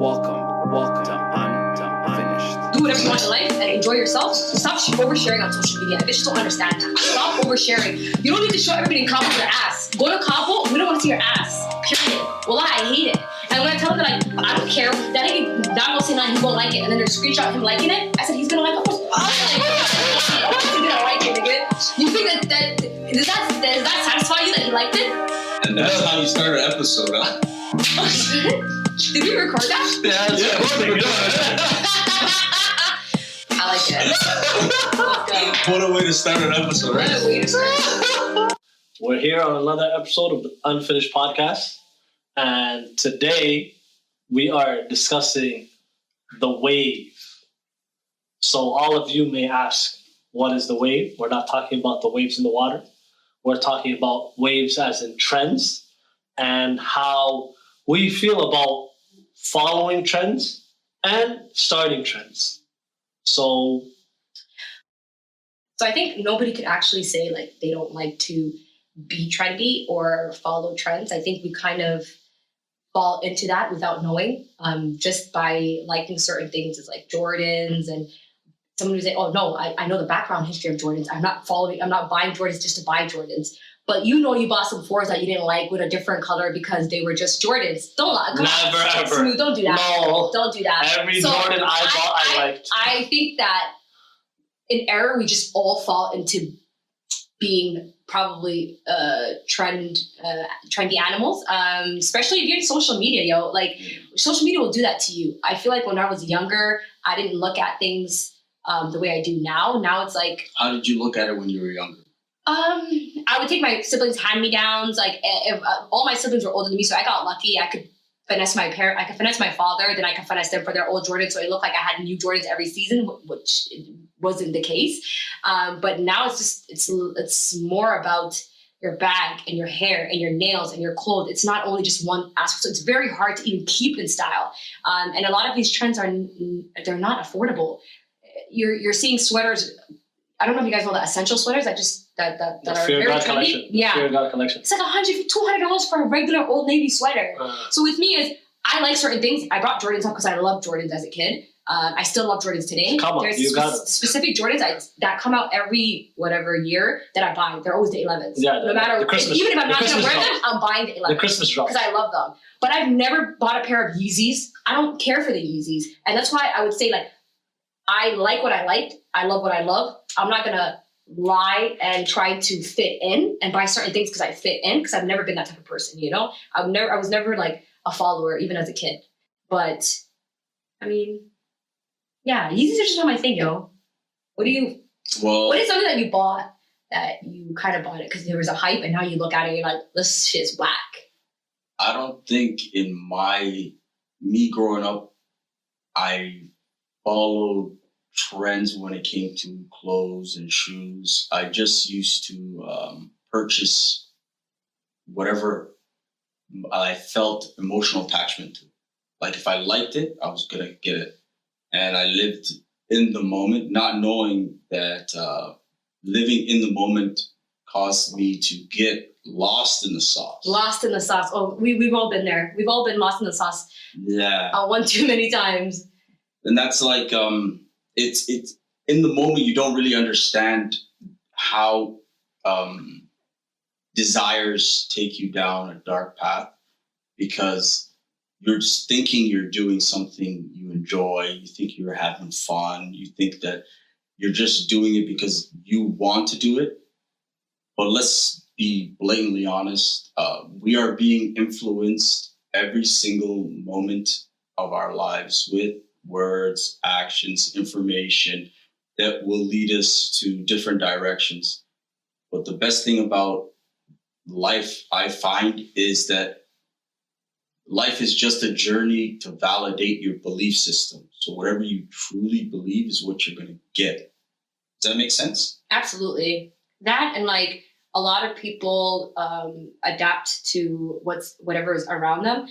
Welcome to Unfinished. Do whatever you want in life and enjoy yourself. Stop oversharing on social media. I just don't understand that. Stop oversharing. You don't need to show everybody in Kabul your ass. Go to Kabul, we don't want to see your ass. Period. Wallah, I hate it. And when I tell him that I don't care, that nigga not gonna say nothing, he won't like it. And then there's a screenshot of him liking it. I said he's gonna like it. Of course he's gonna like it, nigga. You think that does that satisfy you that he liked it? And that's how you start an episode, huh? Did we record that? Yeah. I like it. What a way to start an episode, right? What a way to start. We're here on another episode of the Unfinished Podcast, and today we are discussing the wave. So all of you may ask, what is the wave? We're not talking about the waves in the water. We're talking about waves as in trends and how we feel about following trends and starting trends. So I think nobody could actually say like they don't like to be trendy or follow trends. I think we kind of fall into that without knowing, just by liking certain things. It's like Jordans, and someone would say, oh no, I know the background history of Jordans. I'm not buying Jordans just to buy Jordans. But you know you bought some fours that you didn't like with a different color because they were just Jordans. Don't lie. Never ever. Smooth, don't do that. No. Don't do that. Every Jordan I bought, I liked. I think that in error, we just all fall into being probably trendy animals, especially if you're in social media, yo. Like, social media will do that to you. I feel like when I was younger, I didn't look at things the way I do now. Now it's like... How did you look at it when you were younger? I would take my siblings' hand-me-downs. Like, if all my siblings were older than me, so I got lucky. I could finesse my parent. I could finesse my father. Then I could finesse them for their old Jordans, so it looked like I had new Jordans every season, which wasn't the case. But now it's more about your bag and your hair and your nails and your clothes. It's not only just one aspect. So it's very hard to even keep in style. And a lot of these trends they're not affordable. You're seeing sweaters. I don't know if you guys know the essential sweaters that are very trendy. Yeah. Fear God collection. It's like $200 for a regular Old Navy sweater. So with me I like certain things. I brought Jordans up because I loved Jordans as a kid. I still love Jordans today. There's specific Jordans that come out every whatever year that I buy. They're always the 11s. Yeah, no matter even if I'm not going to wear them, I'm buying the 11s. The Christmas drop. Because I love them. But I've never bought a pair of Yeezys. I don't care for the Yeezys, and that's why I would say like I like what I liked. I love what I love. I'm not gonna lie and try to fit in and buy certain things because I fit in, because I've never been that type of person, you know? I was never like a follower, even as a kid. But I mean, yeah, Yeezys are just not my thing, yo. What is something that you bought that you kind of bought it because there was a hype and now you look at it and you're like, this shit's whack? I don't think in me growing up, I followed trends when it came to clothes and shoes. I just used to purchase whatever I felt emotional attachment to. Like if I liked it, I was gonna get it. And I lived in the moment, not knowing that living in the moment caused me to get lost in the sauce. Lost in the sauce. Oh, we've all been there. We've all been lost in the sauce. Yeah. One too many times. And that's like it's in the moment you don't really understand how desires take you down a dark path, because you're just thinking you're doing something you enjoy, you think you're having fun, you think that you're just doing it because you want to do it. But let's be blatantly honest, we are being influenced every single moment of our lives with words, actions, information that will lead us to different directions. But the best thing about life, I find, is that life is just a journey to validate your belief system. So whatever you truly believe is what you're going to get. Does that make sense? Absolutely. That, and like a lot of people adapt to whatever is around them.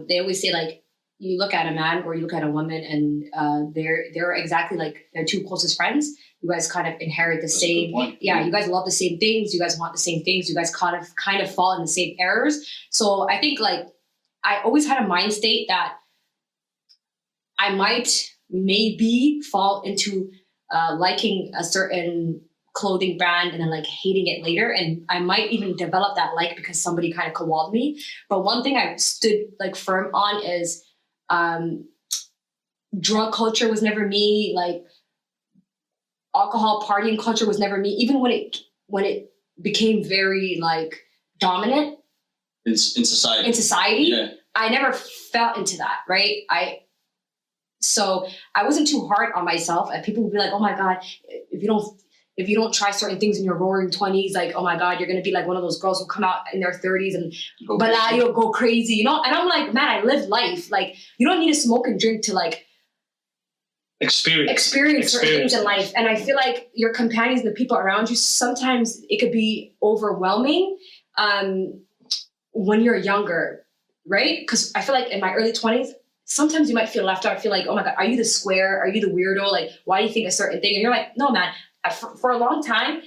They always say like, you look at a man or you look at a woman and they're exactly like their two closest friends. You guys kind of inherit the same. Yeah, you guys love the same things. You guys want the same things. You guys kind of fall in the same errors. So I think like I always had a mind state that I might maybe fall into liking a certain clothing brand and then like hating it later, and I might even develop that like because somebody kind of cowalled me. But one thing I stood like firm on is drug culture was never me, like alcohol partying culture was never me, even when it became very like dominant in society. Yeah. I never fell into that, right? So I wasn't too hard on myself, and people would be like, oh my God, if you don't try certain things in your roaring 20s, like, oh my God, you're gonna be like one of those girls who come out in their 30s and you'll go crazy, you know? And I'm like, man, I live life. Like, you don't need to smoke and drink to like experience certain things in life. And I feel like your companions, the people around you, sometimes it could be overwhelming when you're younger, right? Because I feel like in my early 20s, sometimes you might feel left out, feel like, oh my God, are you the square? Are you the weirdo? Like, why do you think a certain thing? And you're like, no, man. For a long time,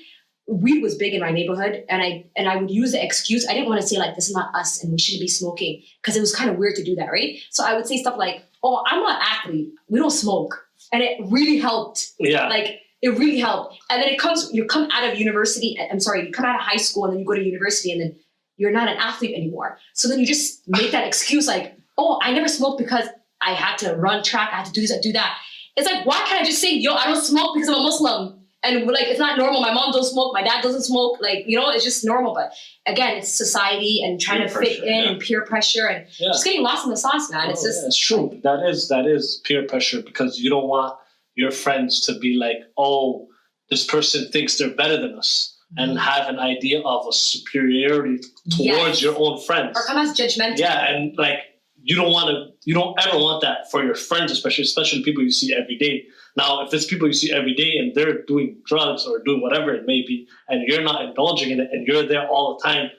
weed was big in my neighborhood, and I would use the excuse. I didn't want to say like, this is not us and we shouldn't be smoking, because it was kind of weird to do that, right? So I would say stuff like, oh, I'm not an athlete, we don't smoke. And it really helped. Yeah. Like, it really helped. And then you come out of university, you come out of high school and then you go to university and then you're not an athlete anymore. So then you just make that excuse like, oh, I never smoked because I had to run track, I had to do this, I do that. It's like, why can't I just say, yo, I don't smoke because I'm a Muslim? And like, it's not normal. My mom doesn't smoke. My dad doesn't smoke. Like, you know, it's just normal. But again, it's society and trying to fit in and peer pressure and just getting lost in the sauce, man. It's just. It's true. That is peer pressure, because you don't want your friends to be like, oh, this person thinks they're better than us, and have an idea of a superiority towards your own friends. Or come as judgmental. Yeah, and like, you don't ever want that for your friends, especially people you see every day. Now, if it's people you see every day and they're doing drugs or doing whatever it may be, and you're not indulging in it and you're there all the time,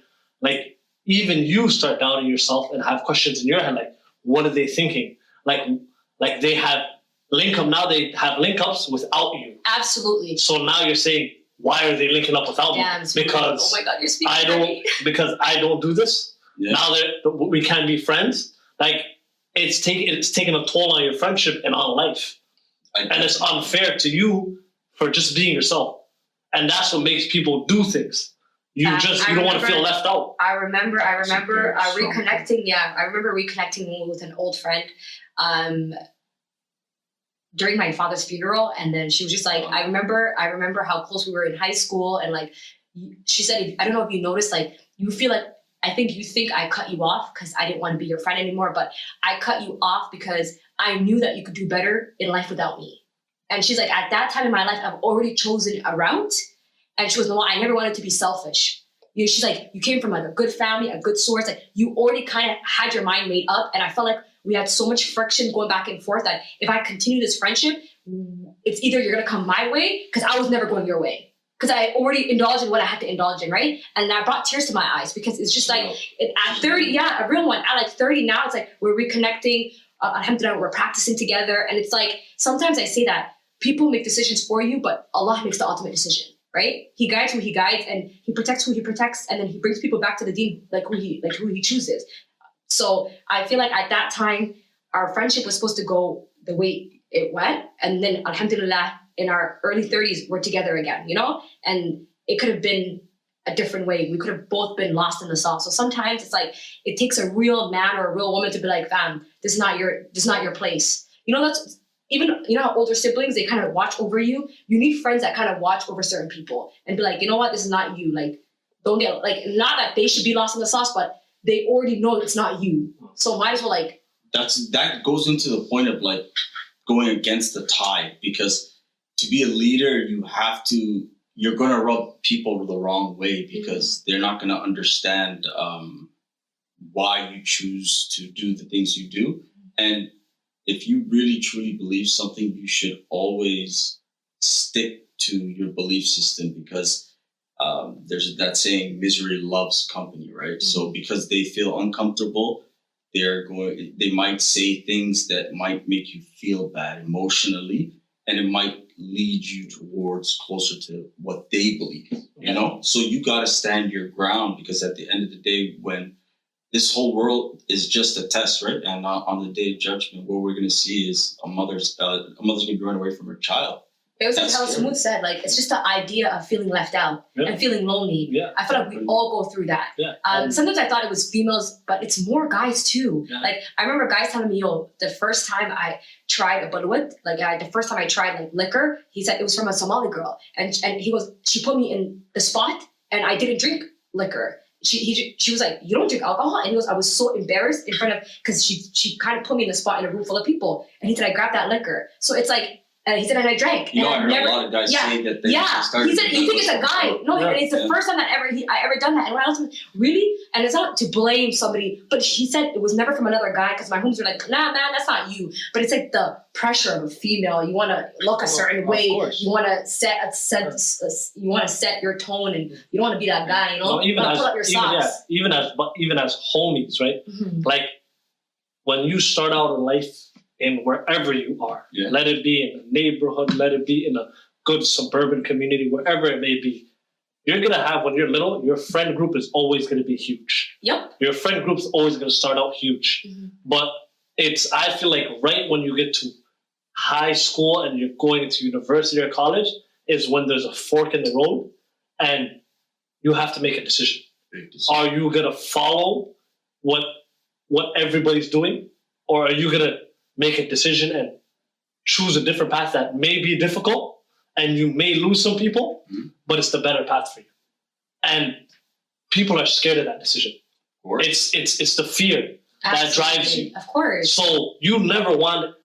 like, even you start doubting yourself and have questions in your head, like, what are they thinking? Like they have now they have link-ups without you. Absolutely. So now you're saying, why are they linking up without me? Because oh my God, you're speaking because I don't do this. Yeah. Now we can't be friends. Like, it's taking a toll on your friendship and on life. And it's unfair to you for just being yourself. And that's what makes people do things. You don't want to feel left out. I remember reconnecting. Yeah, I remember reconnecting with an old friend during my father's funeral. And then she was just like, I remember how close we were in high school. And like, she said, I don't know if you noticed, like, you feel like, you think I cut you off because I didn't want to be your friend anymore, but I cut you off because I knew that you could do better in life without me. And she's like, at that time in my life, I've already chosen a route. And she was, no, I never wanted to be selfish. You know, she's like, you came from like a good family, a good source. Like, you already kind of had your mind made up. And I felt like we had so much friction going back and forth that if I continue this friendship, it's either you're going to come my way, because I was never going your way. Because I already indulged in what I had to indulge in, right? And that brought tears to my eyes, because it's just like, at 30, a real one. At like 30 now, it's like we're reconnecting. Alhamdulillah, we're practicing together. And it's like, sometimes I say that people make decisions for you, but Allah makes the ultimate decision, right? He guides who he guides, and he protects who he protects, and then he brings people back to the deen like who he chooses. So I feel like at that time, our friendship was supposed to go the way it went. And then alhamdulillah, in our early 30s, we're together again, you know? And it could have been a different way. We could have both been lost in the sauce. So sometimes it's like, it takes a real man or a real woman to be like, fam, this is not your place. You know, that's even, you know how older siblings, they kind of watch over you. You need friends that kind of watch over certain people and be like, you know what, this is not you. Like, don't get, like, not that they should be lost in the sauce, but they already know it's not you. So might as well, like. That goes into the point of like going against the tide, because to be a leader, you're going to rub people the wrong way, because they're not going to understand why you choose to do the things you do. And if you really truly believe something, you should always stick to your belief system, because there's that saying, misery loves company, right? So because they feel uncomfortable, they might say things that might make you feel bad emotionally, and it might lead you towards closer to what they believe, you know? So you got to stand your ground, because at the end of the day, when this whole world is just a test, right? And on the day of judgment, what we're going to see is a mother's going to be running away from her child. It was like That's how scary. Smooth said, like, it's just the idea of feeling left out Yeah. and feeling lonely. Yeah. I feel like we all go through that. Yeah. Sometimes I thought it was females, but it's more guys too. Yeah. Like, I remember guys telling me, yo, the first time I tried a balwat, the first time I tried like liquor, he said it was from a Somali girl. And he goes, she put me in the spot and I didn't drink liquor. She was like, you don't drink alcohol? And he goes, I was so embarrassed in front of, because she kind of put me in the spot in a room full of people. And he said, I grabbed that liquor. So it's like, and he said, and I drank. You know, and I heard never, a lot of guys yeah, say that they yeah. started. He said, you think it's a guy. No, Yeah. and it's the first time that I ever done that. And when I was like, really? And it's not to blame somebody, but he said it was never from another guy because my homies were like, nah, man, that's not you. But it's like the pressure of a female. You want to look a certain Of way. course. You want to you want to set your tone, and you don't want to be that guy. You know, No, even Not as pull up your socks. even as homies, right? Mhm. Like when you start out in life in wherever you are, Yeah. let it be in a neighborhood, let it be in a good suburban community, wherever it may be, you're gonna have, when you're little, your friend group is always gonna be huge. Yep. Your friend group's always gonna start out huge. Mhm. But I feel like right when you get to high school and you're going into university or college is when there's a fork in the road and you have to make a decision. Are you gonna follow what everybody's doing, or are you gonna make a decision and choose a different path that may be difficult and you may lose some people, but it's the better path for you? And people are scared of that decision. Of course. It's the fear that drives Absolutely. you. Of course. So you never want to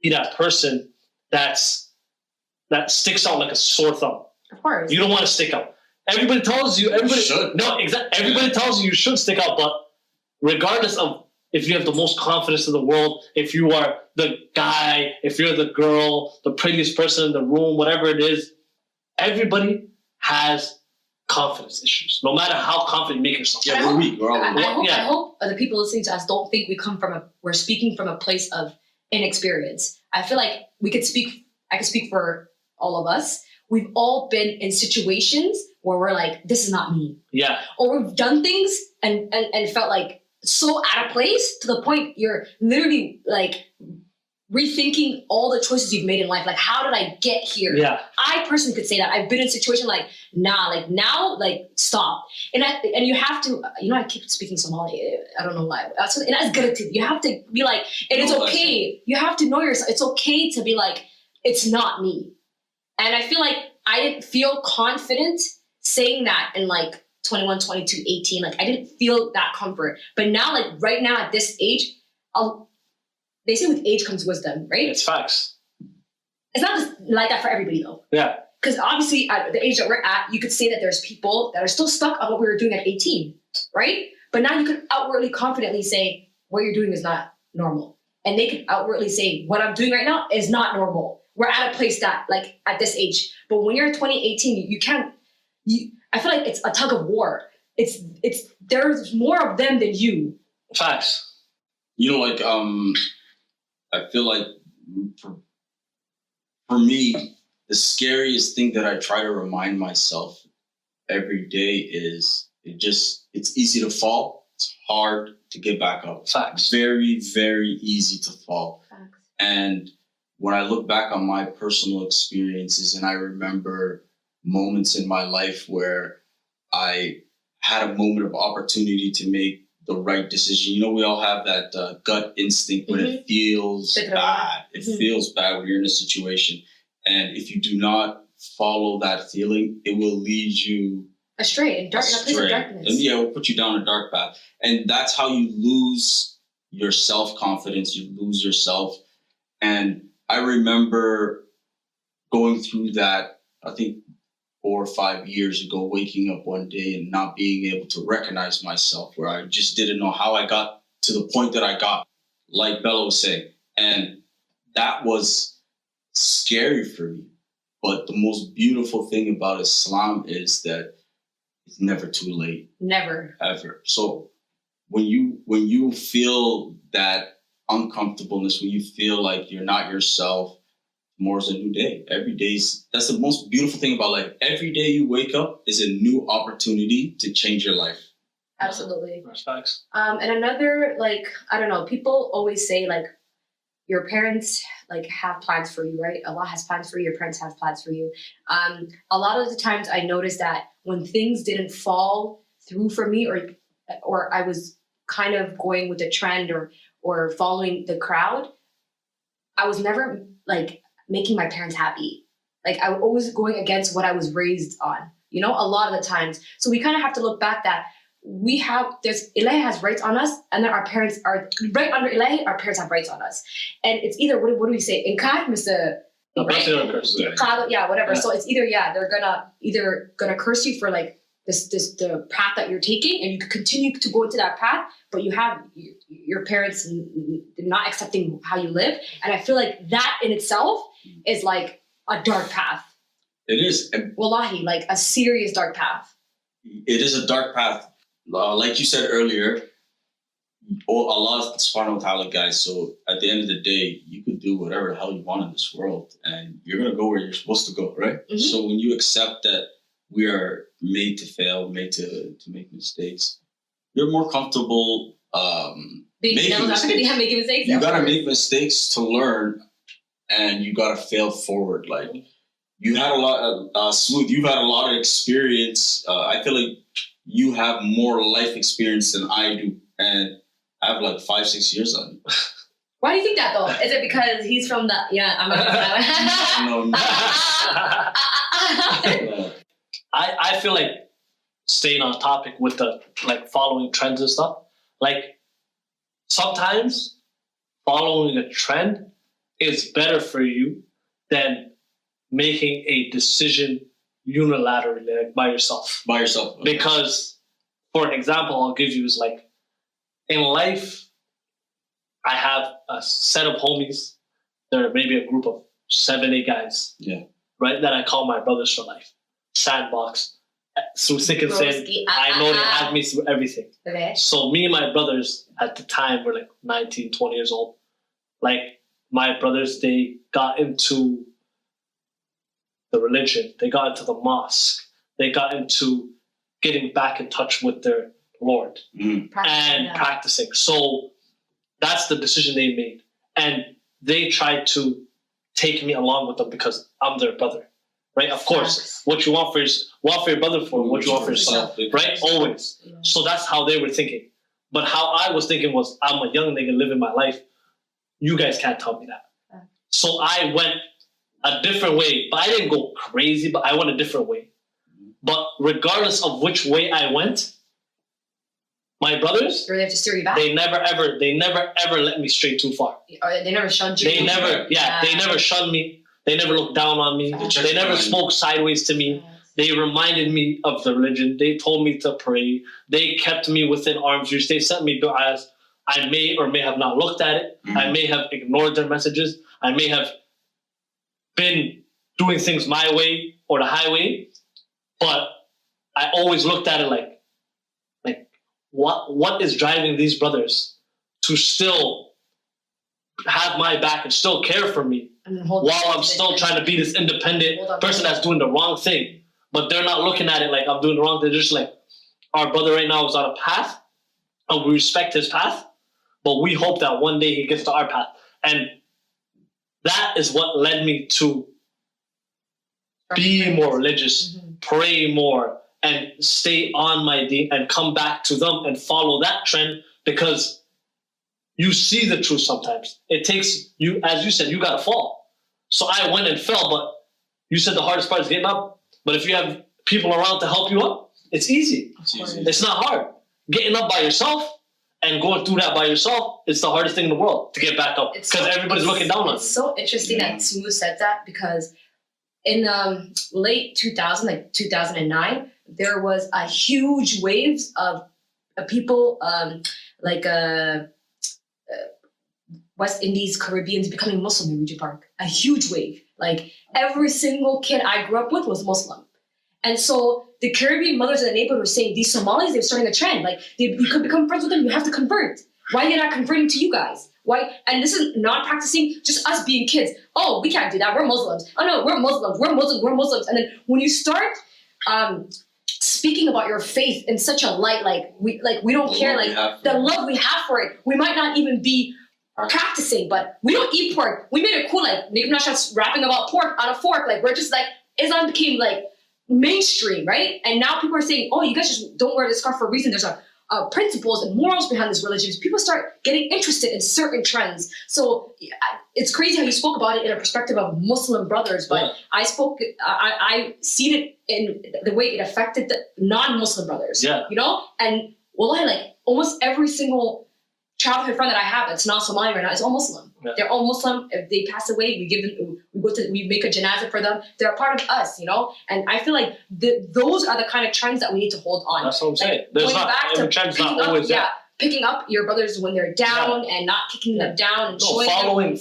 be that person that sticks out like a sore thumb. Of course. You don't want to stick out. Everybody tells you. Everybody should. No, exactly. Everybody tells you should stick out, but regardless of if you have the most confidence in the world, if you are the guy, if you're the girl, the prettiest person in the room, whatever it is, everybody has confidence issues. No matter how confident you make yourself. Yeah, we're weak. We're all I weak. hope the people listening to us don't think we're speaking from a place of inexperience. I feel like I could speak for all of us. We've all been in situations where we're like, this is not me. Yeah. Or we've done things and felt like so out of place to the point you're literally like rethinking all the choices you've made in life. Like, how did I get here? Yeah. I personally could say that I've been in a situation like, nah, like now, like stop. And you have to, I keep speaking Somali. I don't know why. And that's good too. You have to be like, and it's okay. You have to know yourself. It's okay to be like, it's not me. And I feel like I didn't feel confident saying that in like 21, 22, 18. Like I didn't feel that comfort. But now, like right now at this age, they say with age comes wisdom, right? It's facts. It's not just like that for everybody though. Yeah. Because obviously at the age that we're at, you could say that there's people that are still stuck on what we were doing at 18, right? But now you can outwardly confidently say what you're doing is not normal. And they can outwardly say what I'm doing right now is not normal. We're at a place that like at this age. But when you're 20, 18, you can't, I feel like it's a tug of war. There's more of them than you. Facts. Like I feel like for me, the scariest thing that I try to remind myself every day is it's easy to fall. It's hard to get back up. Facts. Very, very easy to fall. And when I look back on my personal experiences and I remember moments in my life where I had a moment of opportunity to make the right decision. We all have that gut instinct when it feels bad. It feels bad when you're in a situation. And if you do not follow that feeling, it will lead you astray. A place of darkness. And it will put you down a dark path. And that's how you lose your self-confidence. You lose yourself. And I remember going through that, I think 4 or 5 years ago, waking up one day and not being able to recognize myself, where I just didn't know how I got to the point that I got, like Bella was saying. And that was scary for me. But the most beautiful thing about Islam is that it's never too late. Never. Ever. So when you feel that uncomfortableness, when you feel like you're not yourself, tomorrow's a new day. That's the most beautiful thing about life. Every day you wake up is a new opportunity to change your life. Absolutely. That's facts. And another, like, I don't know, people always say, like, your parents, like, have plans for you, right? Allah has plans for you, your parents have plans for you. A lot of the times I noticed that when things didn't fall through for me, or I was kind of going with the trend or following the crowd, I was never, like, making my parents happy. Like, I was always going against what I was raised on, you know, a lot of the times. So we kind of have to look back that Ilahi has rights on us, and then our parents are right under Ilahi, our parents have rights on us. And it's either, what do we say? Inkar, Mr. Blessing or curse. Yeah, whatever. Yeah. So it's either, they're gonna curse you for, like, the path that you're taking, and you could continue to go into that path, but you have your parents not accepting how you live. And I feel like that in itself is like a dark path. It is. Wallahi, like a serious dark path. It is a dark path. Like you said earlier, Allah subhanahu wa ta'ala, guys, so at the end of the day, you could do whatever the hell you want in this world, and you're going to go where you're supposed to go, right? Mm-hmm. So when you accept that we are made to fail, made to make mistakes, you're more comfortable making mistakes. Making mistakes. You got to make mistakes to learn, and you got to fail forward. Like, you had a lot Smooth, you've had a lot of experience. I feel like you have more life experience than I do, and I have like 5-6 years on you. Why do you think that, though? Is it because he's from the... Yeah, I'm not... No. I feel like, staying on topic with the, like, following trends and stuff, like, sometimes following a trend is better for you than making a decision unilaterally, like, by yourself. By yourself. Okay. Because, for an example I'll give you is, like, in life, I have a set of homies. There are maybe a group of 7-8 guys, right, that I call my brothers for life. Sandbox, through thick and thin. I know they have me through everything. Okay. So me and my brothers at the time were like 19, 20 years old. Like, my brothers, they got into the religion. They got into the mosque. They got into getting back in touch with their Lord and practicing. So that's the decision they made. And they tried to take me along with them because I'm their brother. Right? Of course, what you want for your brother for what you want for yourself, right? Always. Yeah. So that's how they were thinking. But how I was thinking was, I'm a young nigga living my life. You guys can't tell me that. Yeah. So I went a different way. But I didn't go crazy, but I went a different way. But regardless of which way I went, my brothers, they have to steer you back. They never ever let me stray too far. They never shunned you. They never shunned me. They never looked down on me. They never spoke sideways to me. They reminded me of the religion. They told me to pray. They kept me within arm's reach. They sent me du'as. I may or may have not looked at it. Mm-hmm. I may have ignored their messages. I may have been doing things my way or the highway. But I always looked at it like what is driving these brothers to still have my back and still care for me while I'm still trying to be this independent person that's doing the wrong thing. But they're not looking at it like I'm doing the wrong thing. They're just like, our brother right now is on a path, and we respect his path, but we hope that one day he gets to our path. And that is what led me to be more religious, pray more, and stay on my deen and come back to them and follow that trend, because you see the truth sometimes. It takes you, as you said, you got to fall. So I went and fell, but you said the hardest part is getting up. But if you have people around to help you up, it's easy. It's not hard. Getting up by yourself and going through that by yourself is the hardest thing in the world to get back up, because everybody's looking down on you. It's so interesting that Smooth said that, because in late 2000, like 2009, there was a huge waves of people West Indies, Caribbeans becoming Muslim in Regent Park. A huge wave. Like, every single kid I grew up with was Muslim. And so the Caribbean mothers in the neighborhood were saying, these Somalis, they're starting a trend. Like, you could become friends with them, you have to convert. Why are they not converting to you guys? Why? And this is not practicing, just us being kids. Oh, we can't do that, we're Muslims. Oh no, we're Muslims. And then when you start speaking about your faith in such a light, like we don't care, like the love we have for it. We might not even be practicing, but we don't eat pork. We made it cool, like we're not just rapping about pork on a fork. Like we're just like Islam became like mainstream, right? And now people are saying, oh, you guys just don't wear this scarf for a reason. There's principles and morals behind this religion. People start getting interested in certain trends. So it's crazy how you spoke about it in a perspective of Muslim brothers, but I seen it in the way it affected the non-Muslim brothers. Yeah. You know? And wallahi, like almost every single childhood friend that I have that's not Somali right now is all Muslim. Yeah. They're all Muslim. If they pass away, we make a janazah for them. They're a part of us, you know? And I feel like those are the kind of trends that we need to hold on. That's what I'm saying. There's trends not always there. Picking up your brothers when they're down and not kicking them down and showing them.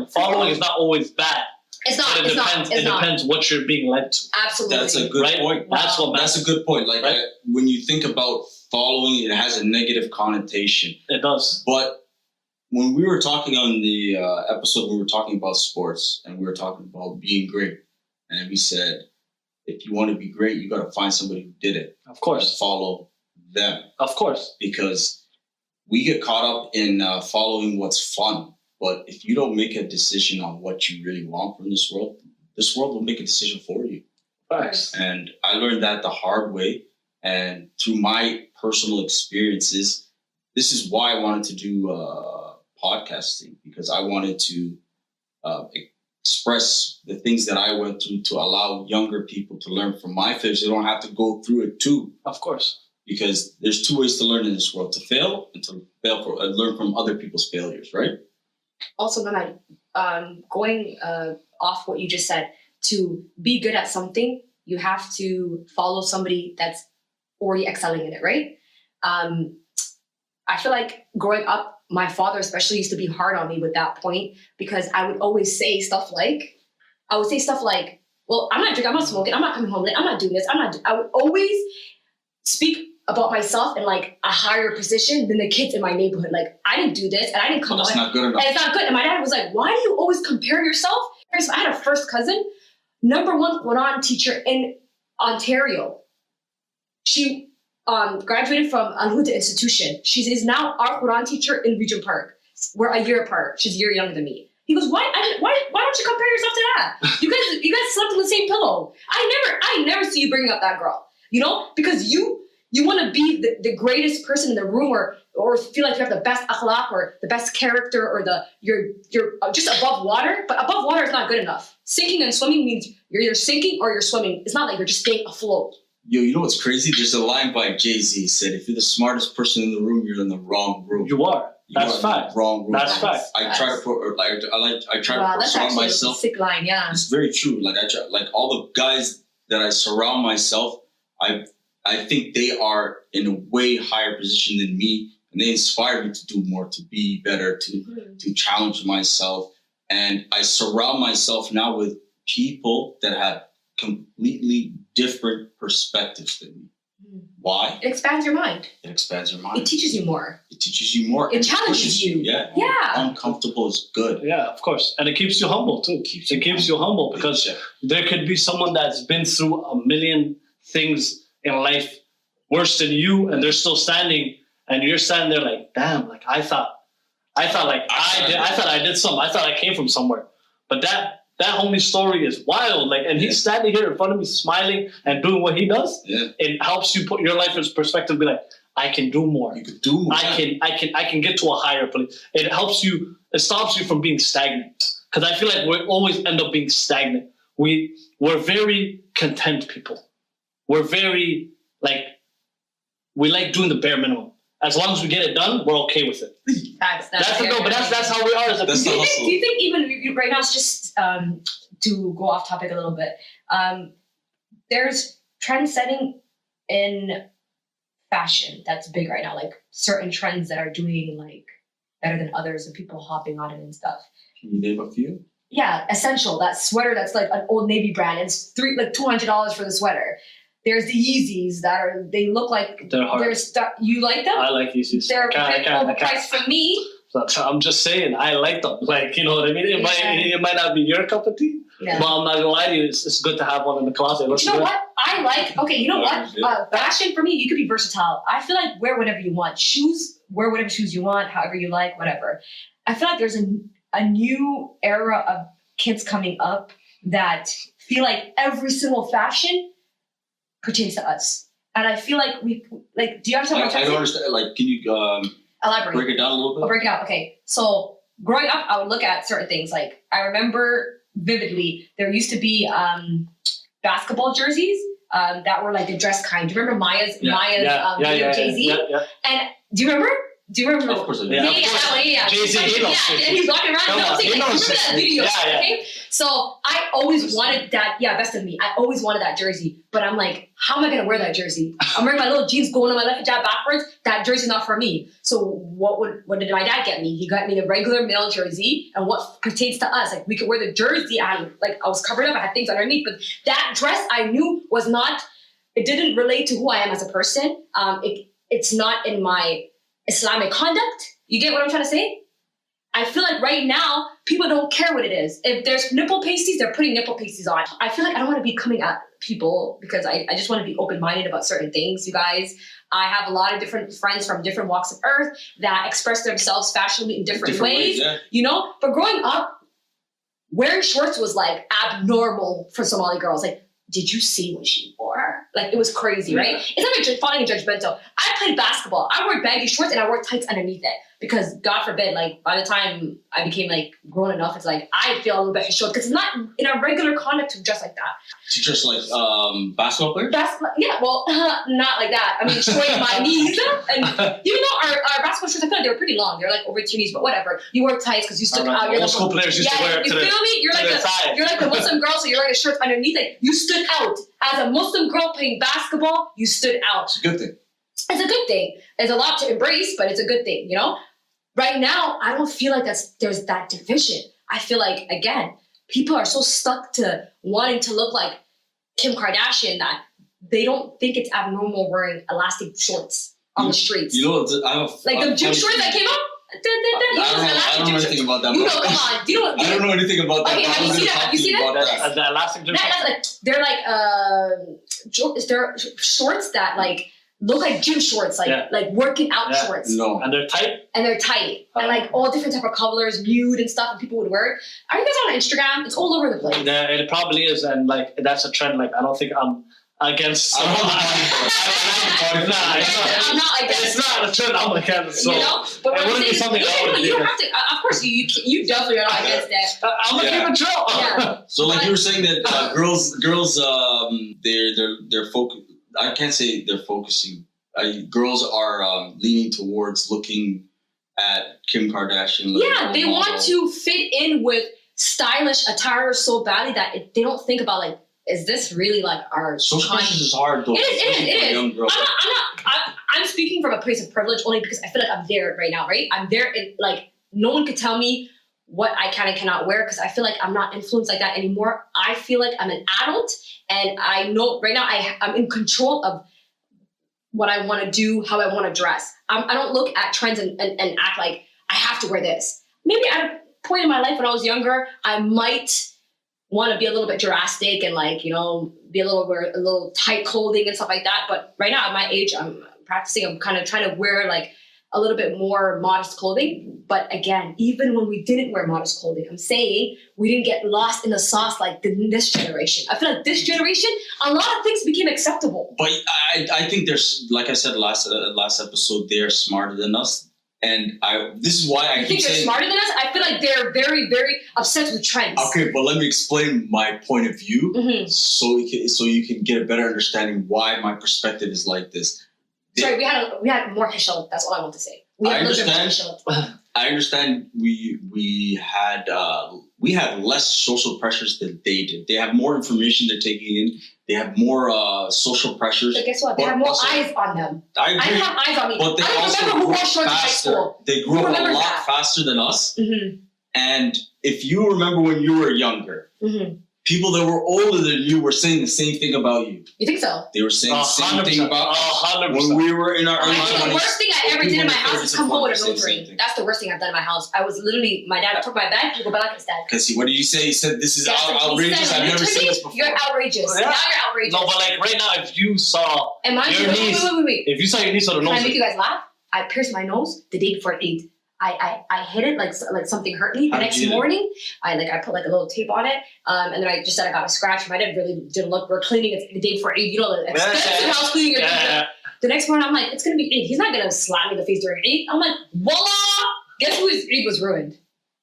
Following is not always bad. It's not. But it depends what you're being led to. Absolutely. That's a good point. Wow. That's a good point. Like when you think about following, it has a negative connotation. It does. But when we were talking on the episode, we were talking about sports and we were talking about being great. And we said, if you want to be great, you got to find somebody who did it. Of course. Follow them. Of course. Because we get caught up in following what's fun. But if you don't make a decision on what you really want from this world will make a decision for you. Facts. And I learned that the hard way. And through my personal experiences, this is why I wanted to do podcasting, because I wanted to express the things that I went through to allow younger people to learn from my failures. They don't have to go through it too. Of course. Because there's two ways to learn in this world: to fail and to learn from other people's failures, right? Also, Mehmet, going off what you just said, to be good at something, you have to follow somebody that's already excelling in it, right? I feel like growing up, my father especially used to be hard on me with that point, because I would always say stuff like, well, I'm not drinking, I'm not smoking, I'm not coming home late, I'm not doing this, I would always speak about myself in like a higher position than the kids in my neighborhood. Like, I didn't do this and I didn't come home. That's not good enough. And it's not good. And my dad was like, why do you always compare yourself? So I had a first cousin, #1 Quran teacher in Ontario. She graduated from Al-Huda Institution. She is now our Quran teacher in Regent Park. We're a year apart. She's a year younger than me. He goes, why don't you compare yourself to that? You guys slept on the same pillow. I never see you bringing up that girl. You know, because you want to be the greatest person in the room, or feel like you have the best akhlaq or the best character, or you're just above water. But above water is not good enough. Sinking and swimming means you're either sinking or you're swimming. It's not like you're just staying afloat. Yo, you know what's crazy? There's a line by Jay-Z said, if you're the smartest person in the room, you're in the wrong room. You are. That's fact. Wrong room. That's fact. I try to surround myself. A sick line, yeah. It's very true. Like all the guys that I surround myself, I think they are in a way higher position than me, and they inspire me to do more, to be better, to challenge myself. And I surround myself now with people that have completely different perspectives than me. Why? It expands your mind. It expands your mind. It teaches you more. It It challenges you. Yeah. Yeah. Uncomfortable is good. Yeah, of course. And it keeps you humble too. It keeps you humble because there could be someone that's been through a million things in life worse than you, and they're still standing, and you're standing there like, damn, like I thought I did something. I thought I came from somewhere. But that homie story is wild. Like, and he's standing here in front of me smiling and doing what he does. Yeah. It helps you put your life in perspective, be like, I can do more. You can do more. I can get to a higher place. It helps you, it stops you from being stagnant. Because I feel like we always end up being stagnant. We're very content people. We're very we like doing the bare minimum. As long as we get it done, we're okay with it. That's how we are as a people. Do you think even right now, it's just to go off topic a little bit, there's trend setting in fashion that's big right now, like certain trends that are doing like better than others and people hopping on it and stuff. Can you name a few? Yeah, Essential, that sweater that's like an Old Navy brand. It's $200 for the sweater. There's the Yeezys they look like they're hard. You like them? I like Yeezys. They're a bit overpriced for me. I'm just saying, I like them. Like, you know what I mean? It might not be your cup of tea. Yeah. But I'm not gonna lie to you, it's good to have one in the closet. You know what? I like, okay, you know what? Fashion for me, you could be versatile. I feel like wear whatever you want. Shoes, wear whatever shoes you want, however you like, whatever. I feel like there's a new era of kids coming up that feel like every single fashion pertains to us. And I feel like do you understand what I'm I don't understand. Like, can you elaborate? break it down a little bit? I'll break it out. Okay. So growing up, I would look at certain things. Like I remember vividly, there used to be basketball jerseys that were like the dress kind. Do you remember Maya's video Jay-Z? Yeah. And do you remember? Of course I do. Yeah. Jay-Z, he knows. Yeah, and he's walking around. Come on, he Remember knows. that video? Yeah. Okay. So I always wanted that. Yeah, best of me. I always wanted that jersey. But I'm like, how am I gonna wear that jersey? I'm wearing my little jeans going on my left hijab backwards. That jersey's not for me. So what did my dad get me? He got me the regular male jersey, and what pertains to us, like we could wear the jersey. I was covered up. I had things underneath, but that dress I knew was not. It didn't relate to who I am as a person. It's not in my Islamic conduct. You get what I'm trying to say? I feel like right now, people don't care what it is. If there's nipple pasties, they're putting nipple pasties on. I feel like I don't want to be coming at people because I just want to be open-minded about certain things, you guys. I have a lot of different friends from different walks of earth that express themselves fashionably in different ways, yeah. you know? But growing up, wearing shorts was like abnormal for Somali girls. Like, did you see what she wore? Like, it was crazy, right? It's not falling judgmental. I played basketball. I wore baggy shorts and I wore tights underneath it because, God forbid, like, by the time I became, like, grown enough, it's like, I feel a little bit short because it's not in a regular conduct to dress like that. To dress like basketball players? Yeah, well, not like that. I mean, showing my knees. And even though our basketball shorts, I feel like they were pretty long. They're, like, over to your knees, but whatever. You wore tights because you stuck out. Old school players used to wear it to you feel me? You're like the Muslim girl, so you're wearing a shirt underneath it. You stood out. As a Muslim girl playing basketball, you stood out. It's a good thing. It's a good thing. There's a lot to embrace, but it's a good thing, you know? Right now, I don't feel like there's that division. I feel like, again, people are so stuck to wanting to look like Kim Kardashian that they don't think it's abnormal wearing elastic shorts on the streets. You know, the gym shorts that came up? I don't know anything about that. You know, come on. Do you know? I don't know anything about that. Okay, have you seen that? Have you seen that? The elastic gym. They're like they're shorts that like look like gym shorts, like working out shorts. No. And they're tight? And they're tight. And like all different type of colors, nude and stuff, and people would wear it. Are you guys on Instagram? It's all over the place. Yeah, it probably is, and like that's a trend. Like I don't think I'm against. I'm not against. It's not a trend. I'm against. So you know, but it wouldn't be something I would do. You don't have to. Of course, you definitely are not against that. I'm gonna keep it true. Yeah. So like you were saying that girls, they're focused. I can't say they're focusing. Girls are leaning towards looking at Kim Kardashian. Yeah, they want to fit in with stylish attire so badly that they don't think about like, is this really like our social pressure is hard though. It is. Young girl. I'm speaking from a place of privilege only because I feel like I'm there right now, right? I'm there in like no one could tell me what I can and cannot wear because I feel like I'm not influenced like that anymore. I feel like I'm an adult and I know right now I'm in control of what I want to do, how I want to dress. I don't look at trends and act like I have to wear this. Maybe at a point in my life when I was younger, I might want to be a little bit drastic and like, you know, wear a little tight clothing and stuff like that. But right now at my age, I'm kind of trying to wear like a little bit more modest clothing. But again, even when we didn't wear modest clothing, I'm saying we didn't get lost in the sauce like this generation. I feel like this generation, a lot of things became acceptable. But I think there's, like I said last episode, they're smarter than us. And this is why I keep saying... You think they're smarter than us? I feel like they're very, very obsessed with trends. Okay, but let me explain my point of view so you can get a better understanding why my perspective is like this. Sorry, we had more hishal. That's all I want to say. I understand. We had less social pressures than they did. They have more information they're taking in. They have more social pressures. But guess what? They have more eyes on them. I have eyes on me. But they I also remember who wore shorts in high faster. school. They grew up a lot faster than us. And if you remember when you were younger, people that were older than you were saying the same thing about you. You think so? They were saying the same thing about 100%. when we were in our early Actually, the 20s. worst thing I ever did in my house is come home with a Same military. thing. That's the worst thing I've done in my house. I was literally, my dad took my bag to go back instead. Because what did you say? He said, this is That's what he outrageous. said. I've never seen this before. You're outrageous. Yeah. Now you're outrageous. No, but like right now, if you saw And mind you, your wait, niece, wait. if you saw your niece on the Can I nose, make you guys laugh? I pierced my nose the day before it ate. I hit it like something hurt me. The How did next you do it? morning, I put like a little tape on it, and then I just said I got a scratch from it. Didn't look. We're cleaning it the day before Eid. You know, the expensive house cleaning. yeah. The next morning, I'm like, it's gonna be Eid. He's not gonna slap me in the face during Eid. I'm like, voila! Guess who his Eid was ruined?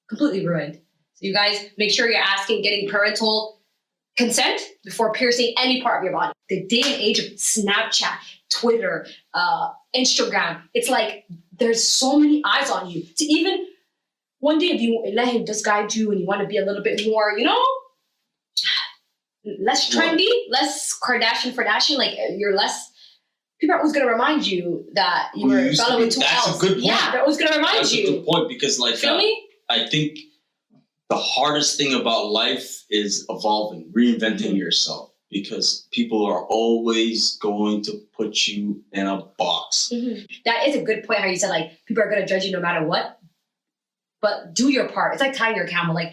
Completely ruined. So you guys, make sure you're getting parental consent before piercing any part of your body. The day and age of Snapchat, Twitter, Instagram, it's like there's so many eyes on you. To even one day, if you let him just guide you and you want to be a little bit more, less trendy, less Kardashian, like you're less. People are always going to remind you that you were following too else. That's a good point. Yeah, they're always going to remind That's you. a good point because, like, Feel me? I think the hardest thing about life is evolving, reinventing yourself, because people are always going to put you in a box. Mm-hmm. That is a good point. How you said like people are going to judge you no matter what, but do your part. It's like tying your camel. Like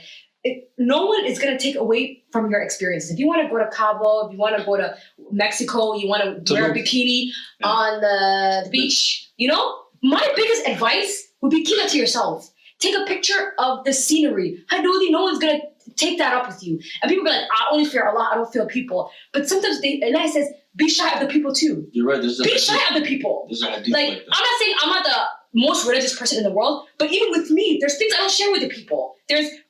no one is going to take away from your experiences. If you want to go to Cabo, if you want to go to Mexico, you want to wear a bikini on the beach. My biggest advice would be keep that to yourself. Take a picture of the scenery. No one's going to take that up with you. And people be like, I only fear Allah, I don't fear people. But sometimes Allah says, be shy of the people too. You're right. Be shy of the people. There's a hadith Like, like that. I'm not saying I'm not the most religious person in the world, but even with me, there's things I don't share with the people.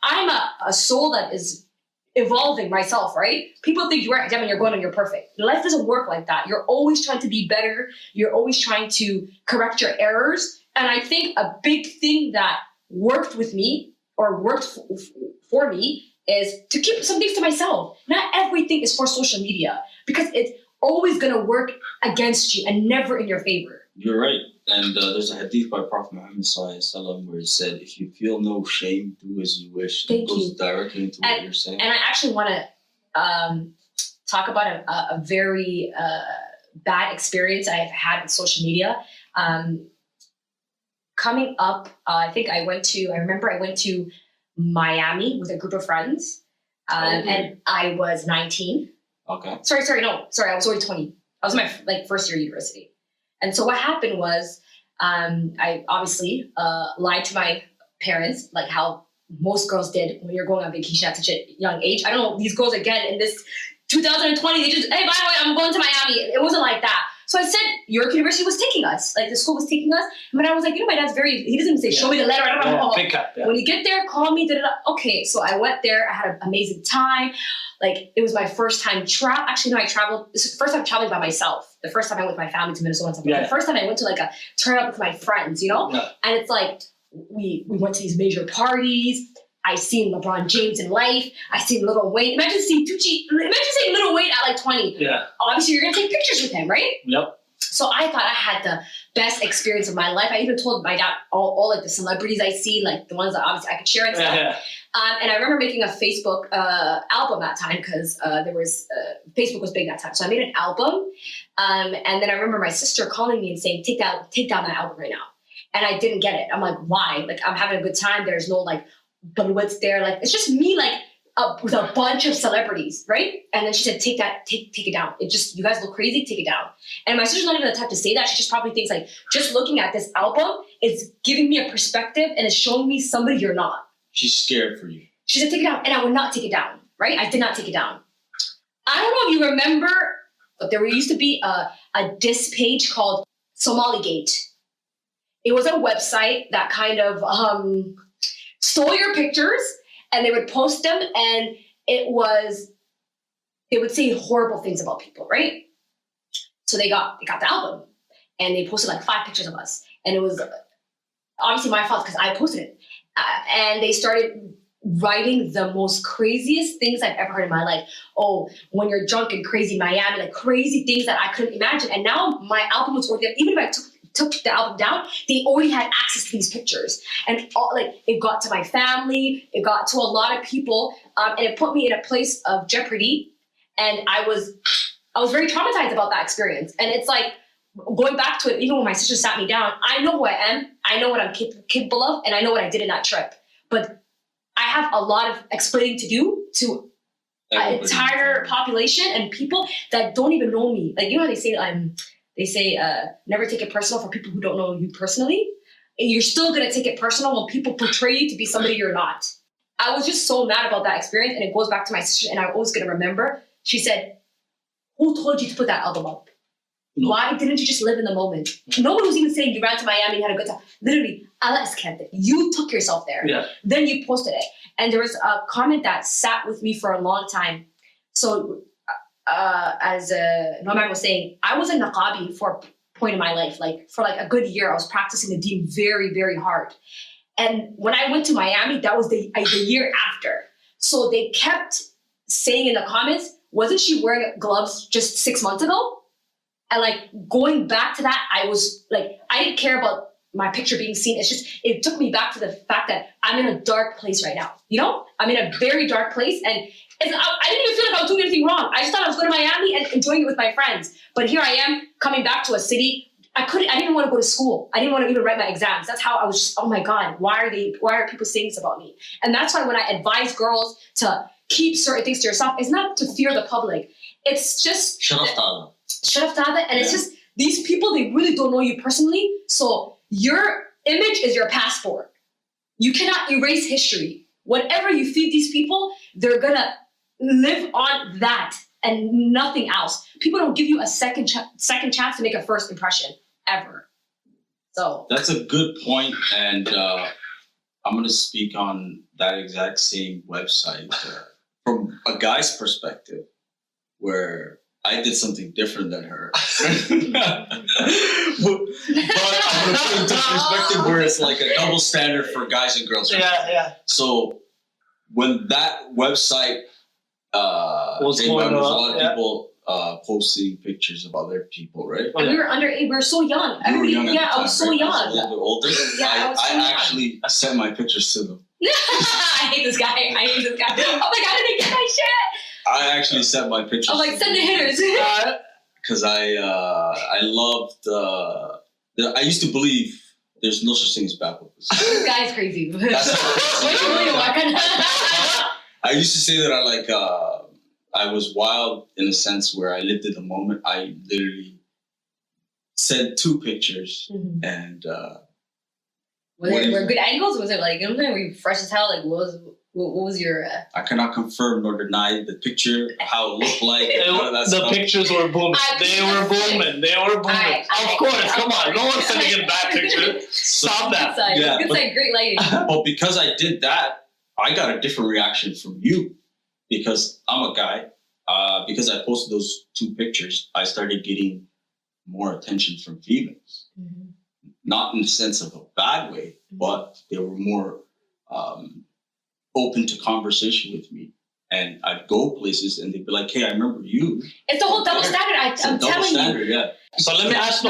I'm a soul that is evolving myself, right? People think you wear hijab and you're going and you're perfect. Life doesn't work like that. You're always trying to be better. You're always trying to correct your errors. And I think a big thing that worked with me or worked for me is to keep some things to myself. Not everything is for social media because it's always going to work against you and never in your favor. You're right. And there's a hadith by Prophet Muhammad ﷺ where he said, if you feel no shame, do as you wish. Thank it goes you. directly into what you're saying. And I actually want to talk about a very bad experience I've had with social media. Coming up, I remember I went to Miami with a group of friends, and I was 19. Okay. Sorry, I was only 20. I was in my first year of university. And so what happened was, I obviously lied to my parents, like how most girls did when you're going on vacation at such a young age. I don't know, these girls again in this 2020, they just, hey, by the way, I'm going to Miami. It wasn't like that. So I said, York University was taking us. Like the school was taking us. But I was like, my dad's he doesn't say, show me the letter. I don't know. Pick up, When you get there, call me. Okay, so I went there. I had an amazing time. Like it was my first time Actually, no, I traveled. This is the first time traveling by myself. The first time I went with my family to Minnesota and stuff. The first time I went to like a turn up with my friends, Yeah. And it's like, we went to these major parties. I seen LeBron James in life. I seen Lil Wayne. Imagine seeing Lil Wayne at like 20. Yeah. Obviously, you're gonna take pictures with him, right? Yep. So I thought I had the best experience of my life. I even told my dad all like the celebrities I seen, like the ones that obviously I could share and stuff. Yeah. And I remember making a Facebook album that time because Facebook was big that time. So I made an album, and then I remember my sister calling me and saying, "Take down that album right now." And I didn't get it. I'm like, "Why? Like I'm having a good time. There's no like what's there. Like it's just me like with a bunch of celebrities, right?" And then she said, take it down. You guys look crazy, take it down. And my sister's not even the type to say that. She just probably thinks like, just looking at this album, it's giving me a perspective and it's showing me somebody you're not. She's scared for you. She said, take it down. And I would not take it down, right? I did not take it down. I don't know if you remember, but there used to be a diss page called Somali Gate. It was a website that kind of stole your pictures and they would post them and they would say horrible things about people, right? So they got the album and they posted like 5 pictures of us. And it was obviously my fault because I posted it. And they started writing the most craziest things I've ever heard in my life. Oh, when you're drunk and crazy Miami, like crazy things that I couldn't imagine. And now my album was worth it. Even if I took took the album down, they already had access to these pictures. And it got to my family, it got to a lot of people, and it put me in a place of jeopardy. And I was very traumatized about that experience. And it's like, going back to it, even when my sister sat me down, I know who I am, I know what I'm capable of, and I know what I did in that trip. But I have a lot of explaining to do to an entire population and people that don't even know me. Like, you know how they say never take it personal for people who don't know you personally. And you're still gonna take it personal when people portray you to be somebody you're not. I was just so mad about that experience, and it goes back to my sister, and I'm always gonna remember. She said, "Who told you to put that album up? No. Why didn't you just live in the moment?" No one was even saying you ran to Miami and had a good time. Literally, Allah is Kente. You took yourself there. Yeah. Then you posted it. And there was a comment that sat with me for a long time. So as Noman was saying, I was a Naqabi for a point in my life. Like for like a good year, I was practicing the deen very, very hard. And when I went to Miami, that was the year after. So they kept saying in the comments, wasn't she wearing gloves just 6 months ago? And like going back to that, I was like, I didn't care about my picture being seen. It's just, it took me back to the fact that I'm in a dark place right now. You know, I'm in a very dark place, and I didn't even feel like I was doing anything wrong. I just thought I was going to Miami and enjoying it with my friends. But here I am coming back to a city. I didn't even want to go to school. I didn't want to even write my exams. That's how I was just, oh my God, why are people saying this about me? And that's why when I advise girls to keep certain things to yourself, it's not to fear the public. It's just and it's just these people, they really don't know you personally. So your image is your passport. You cannot erase history. Whatever you feed these people, they're gonna live on that and nothing else. People don't give you a second chance to make a first impression ever. So that's a good point, and I'm gonna speak on that exact same website from a guy's perspective, where I did something different than her. But I'm gonna put it into perspective where it's like a double standard for guys and girls. Yeah. So when that website was there going was a on, lot of people posting pictures of other people, right? And we were underage. We were so young. You were young at the time, I was so right? young. I was a little bit older. Yeah, I actually sent my pictures to them. I hate this guy. Oh my God, I didn't get my shit. I actually sent my pictures. I'm like, send the hitters. Because I loved. I used to believe there's no such thing as bad publicity. This guy's crazy. I used to say that I was wild in a sense where I lived in the moment. I literally sent 2 pictures and. Were good angles? Was it like, you know, were you fresh as hell? Like, what was your? I cannot confirm nor deny the picture, how it looked like. The pictures were booming. They were booming. Of course, come on. No one's sending in bad pictures. Stop that. Good side, great lighting. Well, because I did that, I got a different reaction from you. Because I'm a guy. Because I posted those 2 pictures, I started getting more attention from females. Mm-hmm. Not in the sense of a bad way, but they were more open to conversation with me. And I'd go places and they'd be like, "Hey, I remember you." It's the whole double standard. I'm telling you. Yeah. So let me ask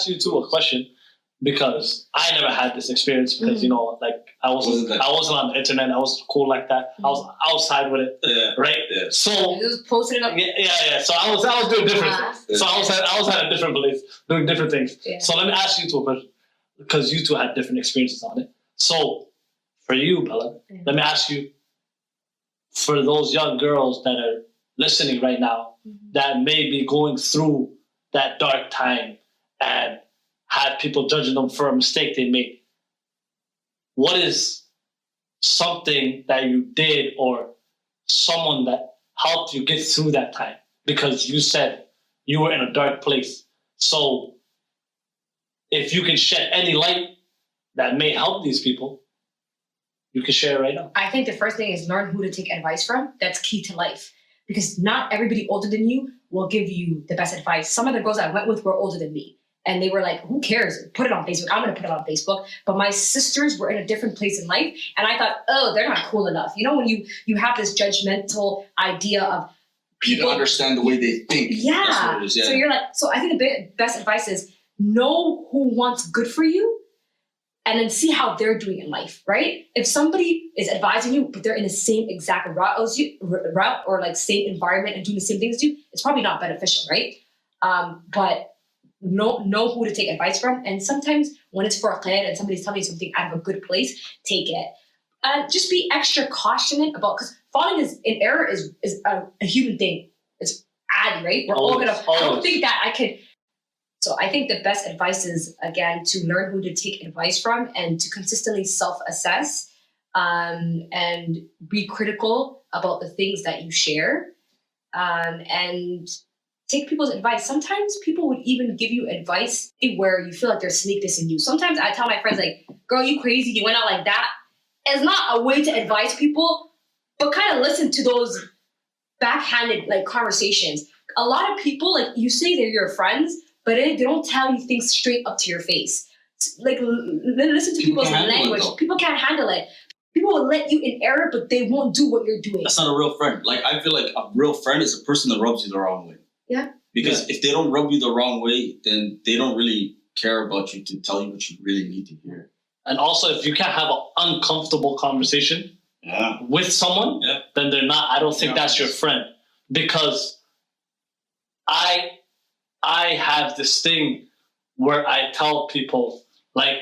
you too a question, because I never had this experience because you know, like I wasn't on the internet. I wasn't cool like that. I was outside with it, right? Yeah. So you just posted it up. Yeah. So I was doing different things. So I was at a different place doing different things. Yeah. So let me ask you two a question, because you two had different experiences on it. So for you, Bella, let me ask you, for those young girls that are listening right now, that may be going through that dark time and have people judging them for a mistake they made, what is something that you did or someone that helped you get through that time? Because you said you were in a dark place. So if you can shed any light that may help these people, you can share it right now. I think the first thing is learn who to take advice from. That's key to life. Because not everybody older than you will give you the best advice. Some of the girls I went with were older than me. And they were like, who cares? Put it on Facebook. I'm going to put it on Facebook. But my sisters were in a different place in life. And I thought, oh, they're not cool enough. You know, when you have this judgmental idea of You don't understand the way they think. Yeah. That's what it is, yeah. So you're like, so I think the best advice is know who wants good for you and then see how they're doing in life, right? If somebody is advising you, but they're in the same exact route or like same environment and doing the same things as you, it's probably not beneficial, right? But know who to take advice from. And sometimes when it's for a khair and somebody's telling you something out of a good place, take it. And just be extra cautious about, because falling in error is a human thing. It's ad, right? We're all gonna. I don't think that I could. So I think the best advice is, again, to learn who to take advice from and to consistently self-assess and be critical about the things that you share and take people's advice. Sometimes people would even give you advice where you feel like they're sneak dissing you. Sometimes I tell my friends, like, girl, you crazy, you went out like that. It's not a way to advise people, but kind of listen to those backhanded like conversations. A lot of people, like, you say they're your friends, but they don't tell you things straight up to your face. Like, listen to people's language. People can't handle it. People will let you in error, but they won't do what you're doing. That's not a real friend. Like, I feel like a real friend is a person that rubs you the wrong way. Yeah. Because if they don't rub you the wrong way, then they don't really care about you to tell you what you really need to hear. And also, if you can't have an uncomfortable conversation with someone, then they're not. I don't think that's your friend. Because I have this thing where I tell people, like,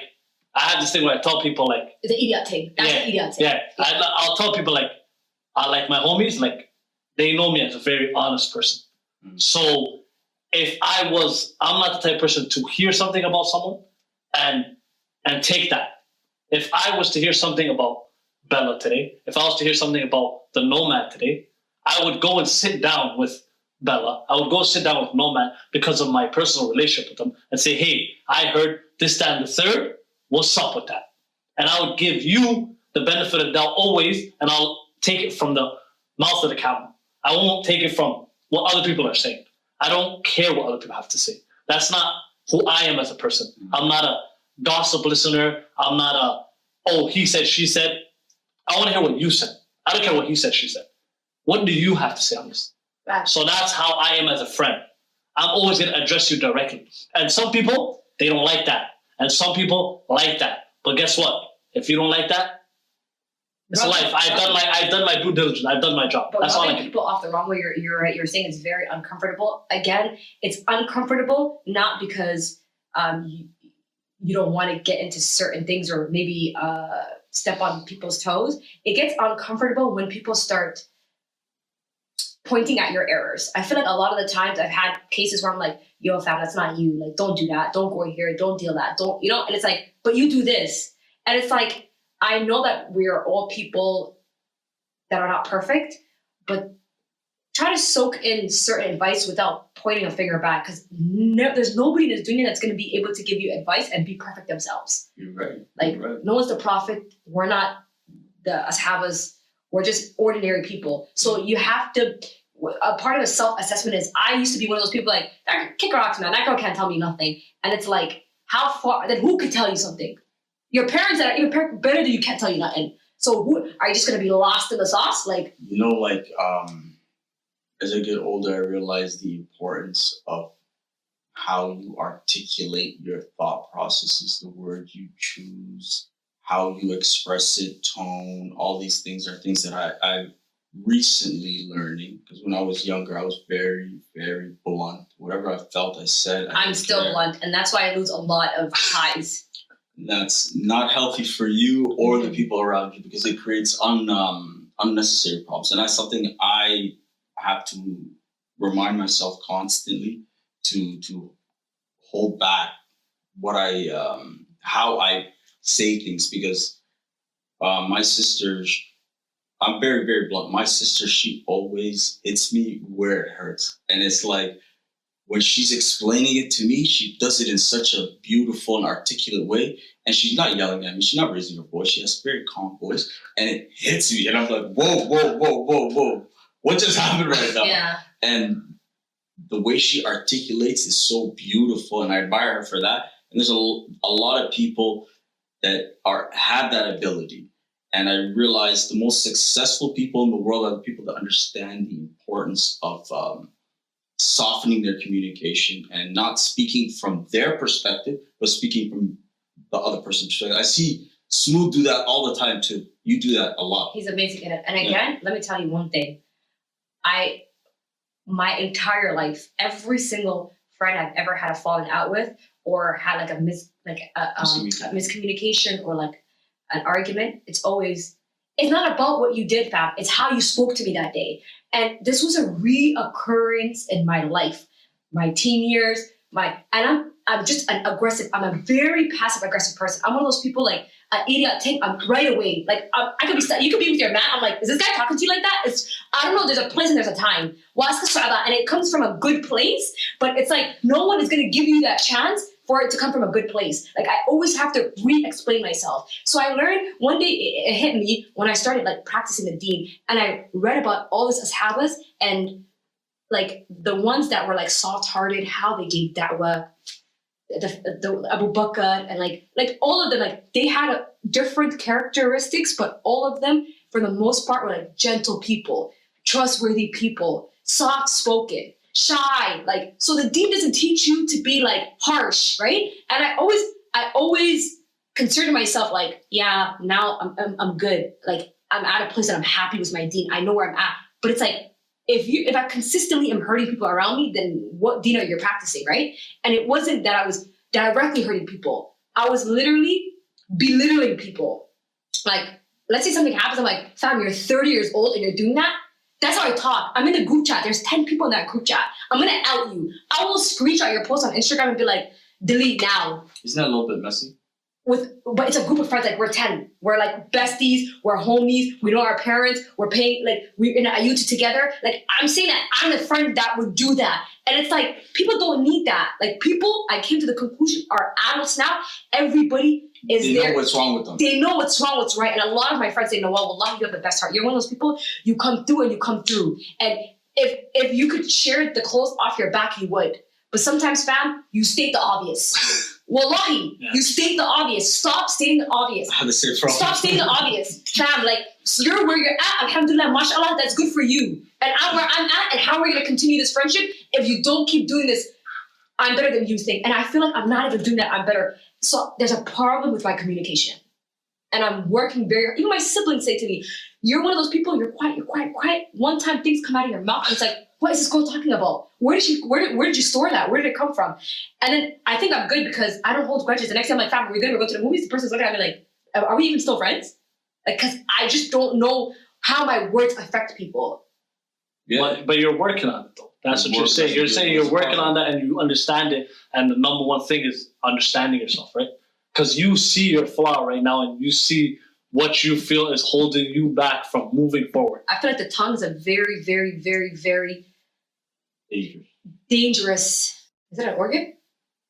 the idiot thing. That's the idiot thing. Yeah. I'll tell people, like, I like my homies, like, they know me as a very honest person. So if I'm not the type of person to hear something about someone and take that. If I was to hear something about Bella today, if I was to hear something about the Nomad today, I would go and sit down with Bella. I would go sit down with Nomad because of my personal relationship with them and say, hey, I heard this, that, and the third. What's up with that? And I would give you the benefit of the doubt always, and I'll take it from the mouth of the camel. I won't take it from what other people are saying. I don't care what other people have to say. That's not who I am as a person. I'm not a gossip listener. I'm not he said, she said. I want to hear what you said. I don't care what he said, she said. What do you have to say on this? Right. So that's how I am as a friend. I'm always going to address you directly. And some people, they don't like that. And some people like that. But guess what? If you don't like that, it's life. I've done my due diligence. I've done my job. But that's all I rubbing can. people off the wrong way, you're right. You're saying it's very uncomfortable. Again, it's uncomfortable not because you don't want to get into certain things or maybe step on people's toes. It gets uncomfortable when people start pointing at your errors. I feel like a lot of the times I've had cases where I'm like, yo, fam, that's not you. Like, don't do that. Don't go here. Don't deal that. Don't, and it's like, but you do this. And it's like, I know that we are all people that are not perfect, but try to soak in certain advice without pointing a finger back, because there's nobody in this dunya that's going to be able to give you advice and be perfect themselves. You're right. Like, no one's the prophet. We're not the ashabas. We're just ordinary people. So you have to, a part of a self-assessment is, I used to be one of those people like, kick rocks, man. That girl can't tell me nothing. And it's like, how far, then who could tell you something? Your parents better than you can't tell you nothing. So who, are you just going to be lost in the sauce? Like, as I get older, I realize the importance of how you articulate your thought processes, the words you choose, how you express it, tone, all these things are things that I'm recently learning. Because when I was younger, I was very, very blunt. Whatever I felt, I said. I'm still blunt, and that's why I lose a lot of ties. That's not healthy for you or the people around you, because it creates unnecessary problems. And that's something I have to remind myself constantly to hold back how I say things, because my sister, I'm very, very blunt. My sister, she always hits me where it hurts. And it's like, when she's explaining it to me, she does it in such a beautiful and articulate way. And she's not yelling at me. She's not raising her voice. She has a very calm voice. And it hits me. And I'm like, whoa, whoa, whoa, whoa, whoa. What just happened right now? Yeah. And the way she articulates is so beautiful. And I admire her for that. And there's a lot of people that have that ability. And I realized the most successful people in the world are the people that understand the importance of softening their communication and not speaking from their perspective, but speaking from the other person's perspective. I see Smooth do that all the time too. You do that a lot. He's amazing at it. And again, let me tell you one thing. My entire life, every single friend I've ever had a falling out with, or had like a miscommunication, or like an argument, it's not about what you did, fam. It's how you spoke to me that day. And this was a reoccurrence in my life, my teen years, and I'm just an aggressive. I'm a very passive aggressive person. I'm one of those people like an idiot. I'm right away. Like I could be. You could be with your man. I'm like, is this guy talking to you like that? I don't know. There's a place and there's a time. And it comes from a good place. But it's like no one is gonna give you that chance for it to come from a good place. Like I always have to re-explain myself. So I learned one day it hit me when I started like practicing the deen, and I read about all this ashabas and like the ones that were like soft-hearted, how they gave da'wah, the Abu Bakr, and like all of them, like they had different characteristics, but all of them, for the most part, were like gentle people, trustworthy people, soft-spoken, shy. Like, so the deen doesn't teach you to be like harsh, right? And I always consider myself like, yeah, now I'm good. Like I'm at a place that I'm happy with my deen. I know where I'm at. But it's like, if I consistently am hurting people around me, then what deen are you practicing, right? And it wasn't that I was directly hurting people. I was literally belittling people. Like, let's say something happens, I'm like, fam, you're 30 years old and you're doing that? That's how I talk. I'm in a group chat. There's 10 people in that group chat. I'm gonna out you. I will screenshot your post on Instagram and be like, delete now. Isn't that a little bit messy? But it's a group of friends, like we're 10. We're like besties, we're homies, we know our parents, we're paying, like we're in a ayuta together. Like I'm saying that I'm the friend that would do that. And it's like, people don't need that. Like people, I came to the conclusion, are adults now. Everybody is there. They know what's wrong with them. They know what's wrong, what's right. And a lot of my friends say, no, well, wallahi, you have the best heart. You're one of those people, you come through and you come through. And if you could share the clothes off your back, you would. But sometimes, fam, you state the obvious. Wallahi, you state the obvious. Stop stating the obvious. I had to say it wrong. Stop stating the obvious. Fam, like, so you're where you're at, alhamdulillah, mashallah, that's good for you. And I'm where I'm at, and how are we going to continue this friendship if you don't keep doing this? I'm better than you think. And I feel like I'm not even doing that, I'm better. So there's a problem with my communication. And I'm working very hard. Even my siblings say to me, you're one of those people, you're quiet. One time things come out of your mouth, and it's like, what is this girl talking about? Where did you store that? Where did it come from? And then I think I'm good because I don't hold grudges. The next time I'm like, fam, we're good, we'll go to the movies. The person's looking at me like, are we even still friends? Like, because I just don't know how my words affect people. Yeah. But you're working on it though. That's what you're saying. You're saying you're working on that and you understand it. And the number one thing is understanding yourself, right? Because you see your flaw right now and you see what you feel is holding you back from moving forward. I feel like the tongue is a very, very, very, very dangerous. Is it an organ?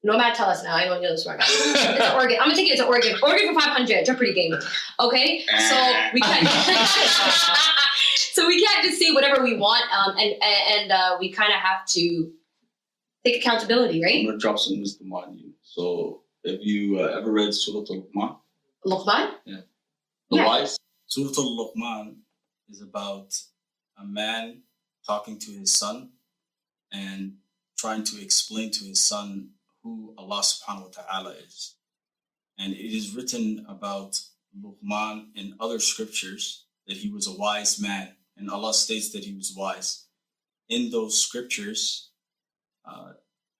No man, tell us now. I don't know this word. It's an organ. I'm gonna take it as an organ. Organ for 500. Jeopardy game. Okay, so we can't. So we can't just say whatever we want. And we kind of have to take accountability, right? I'm gonna drop some wisdom on you. So, have you ever read Surah Al-Luqman? Luqman? Yeah. Yeah. Wise. Surah Al-Luqman is about a man talking to his son and trying to explain to his son who Allah subhanahu wa ta'ala is. And it is written about Luqman in other scriptures that he was a wise man, and Allah states that he was wise. In those scriptures,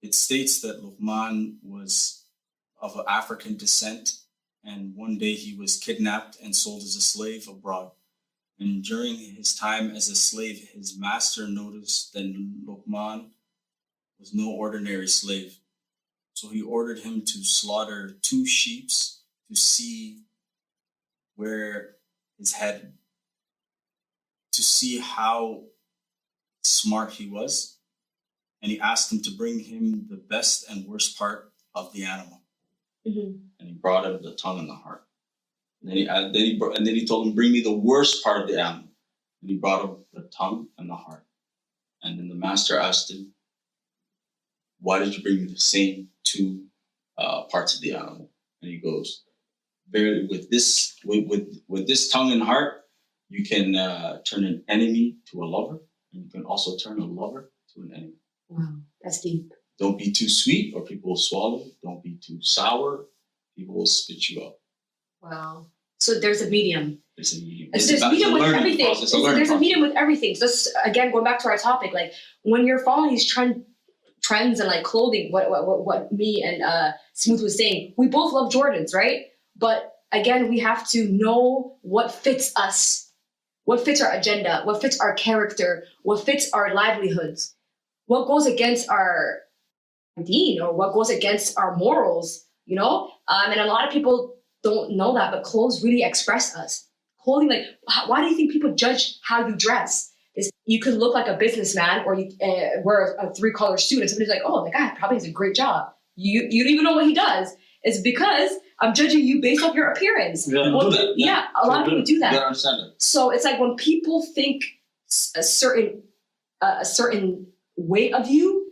it states that Luqman was of African descent, and one day he was kidnapped and sold as a slave abroad. And during his time as a slave, his master noticed that Luqman was no ordinary slave. So he ordered him to slaughter 2 sheep to see where his head, to see how smart he was. And he asked him to bring him the best and worst part of the animal. Mm-hmm. And he brought him the tongue and the heart. And then he told him, bring me the worst part of the animal. And he brought him the tongue and the heart. And then the master asked him, why did you bring me the same 2 parts of the animal? And he goes, very with this tongue and heart, you can turn an enemy to a lover, and you can also turn a lover to an enemy. Wow, that's deep. Don't be too sweet, or people will swallow you. Don't be too sour, people will spit you out. Wow. So there's a medium. There's a medium. There's a medium with everything. There's a medium with everything. So this, again, going back to our topic, like when you're following these trends and like clothing, what me and Smooth was saying, we both love Jordans, right? But again, we have to know what fits us, what fits our agenda, what fits our character, what fits our livelihoods, what goes against our deen or what goes against our morals, you know? And a lot of people don't know that, but clothes really express us. Clothing, like, why do you think people judge how you dress? You could look like a businessman or you wear a 3-color suit and somebody's like, oh, the guy probably has a great job. You don't even know what he does. It's because I'm judging you based off your appearance. Yeah, well, a lot of people do that. You gotta understand it. So it's like when people think a certain way of you,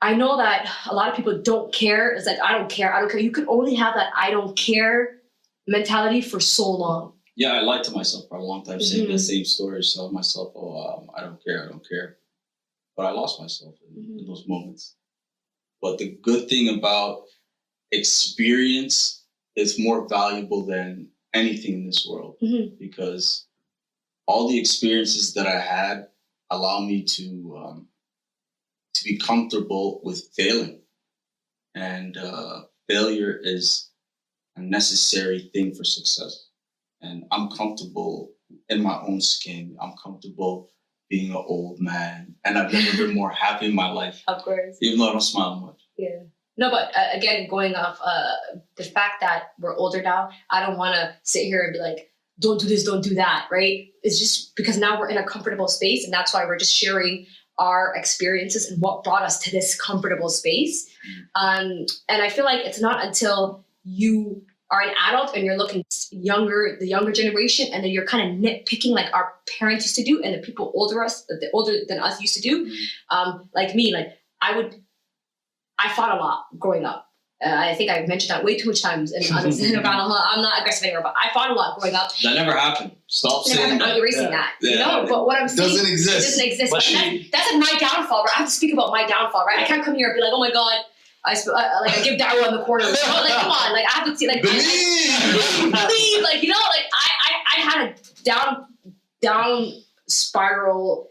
I know that a lot of people don't care. It's like, I don't care. You could only have that I don't care mentality for so long. Yeah, I lied to myself for a long time, saying the same stories to myself. Oh, I don't care. But I lost myself in those moments. But the good thing about experience is more valuable than anything in this world, because all the experiences that I had allow me to be comfortable with failing. And failure is a necessary thing for success. And I'm comfortable in my own skin. I'm comfortable being an old man. And I've never been more happy in my life. Of course. Even though I don't smile much. Yeah. No, but again, going off the fact that we're older now, I don't want to sit here and be like, don't do this, don't do that, right? It's just because now we're in a comfortable space, and that's why we're just sharing our experiences and what brought us to this comfortable space. And I feel like it's not until you are an adult and you're looking younger, the younger generation, and then you're kind of nitpicking like our parents used to do and the people older than us used to do. Like me, like I fought a lot growing up. I think I've mentioned that way too much times in I'm not aggressive anymore, but I fought a lot growing up. That never happened. Stop saying that. I'm erasing that. Yeah. You know, but what I'm saying doesn't exist. It doesn't exist. That's like my downfall, right? I have to speak about my downfall, right? I can't come here and be like, oh my God, I give dawah in the corner. Like, come on, like I have to see, like believe, like, you know, like I had a down spiral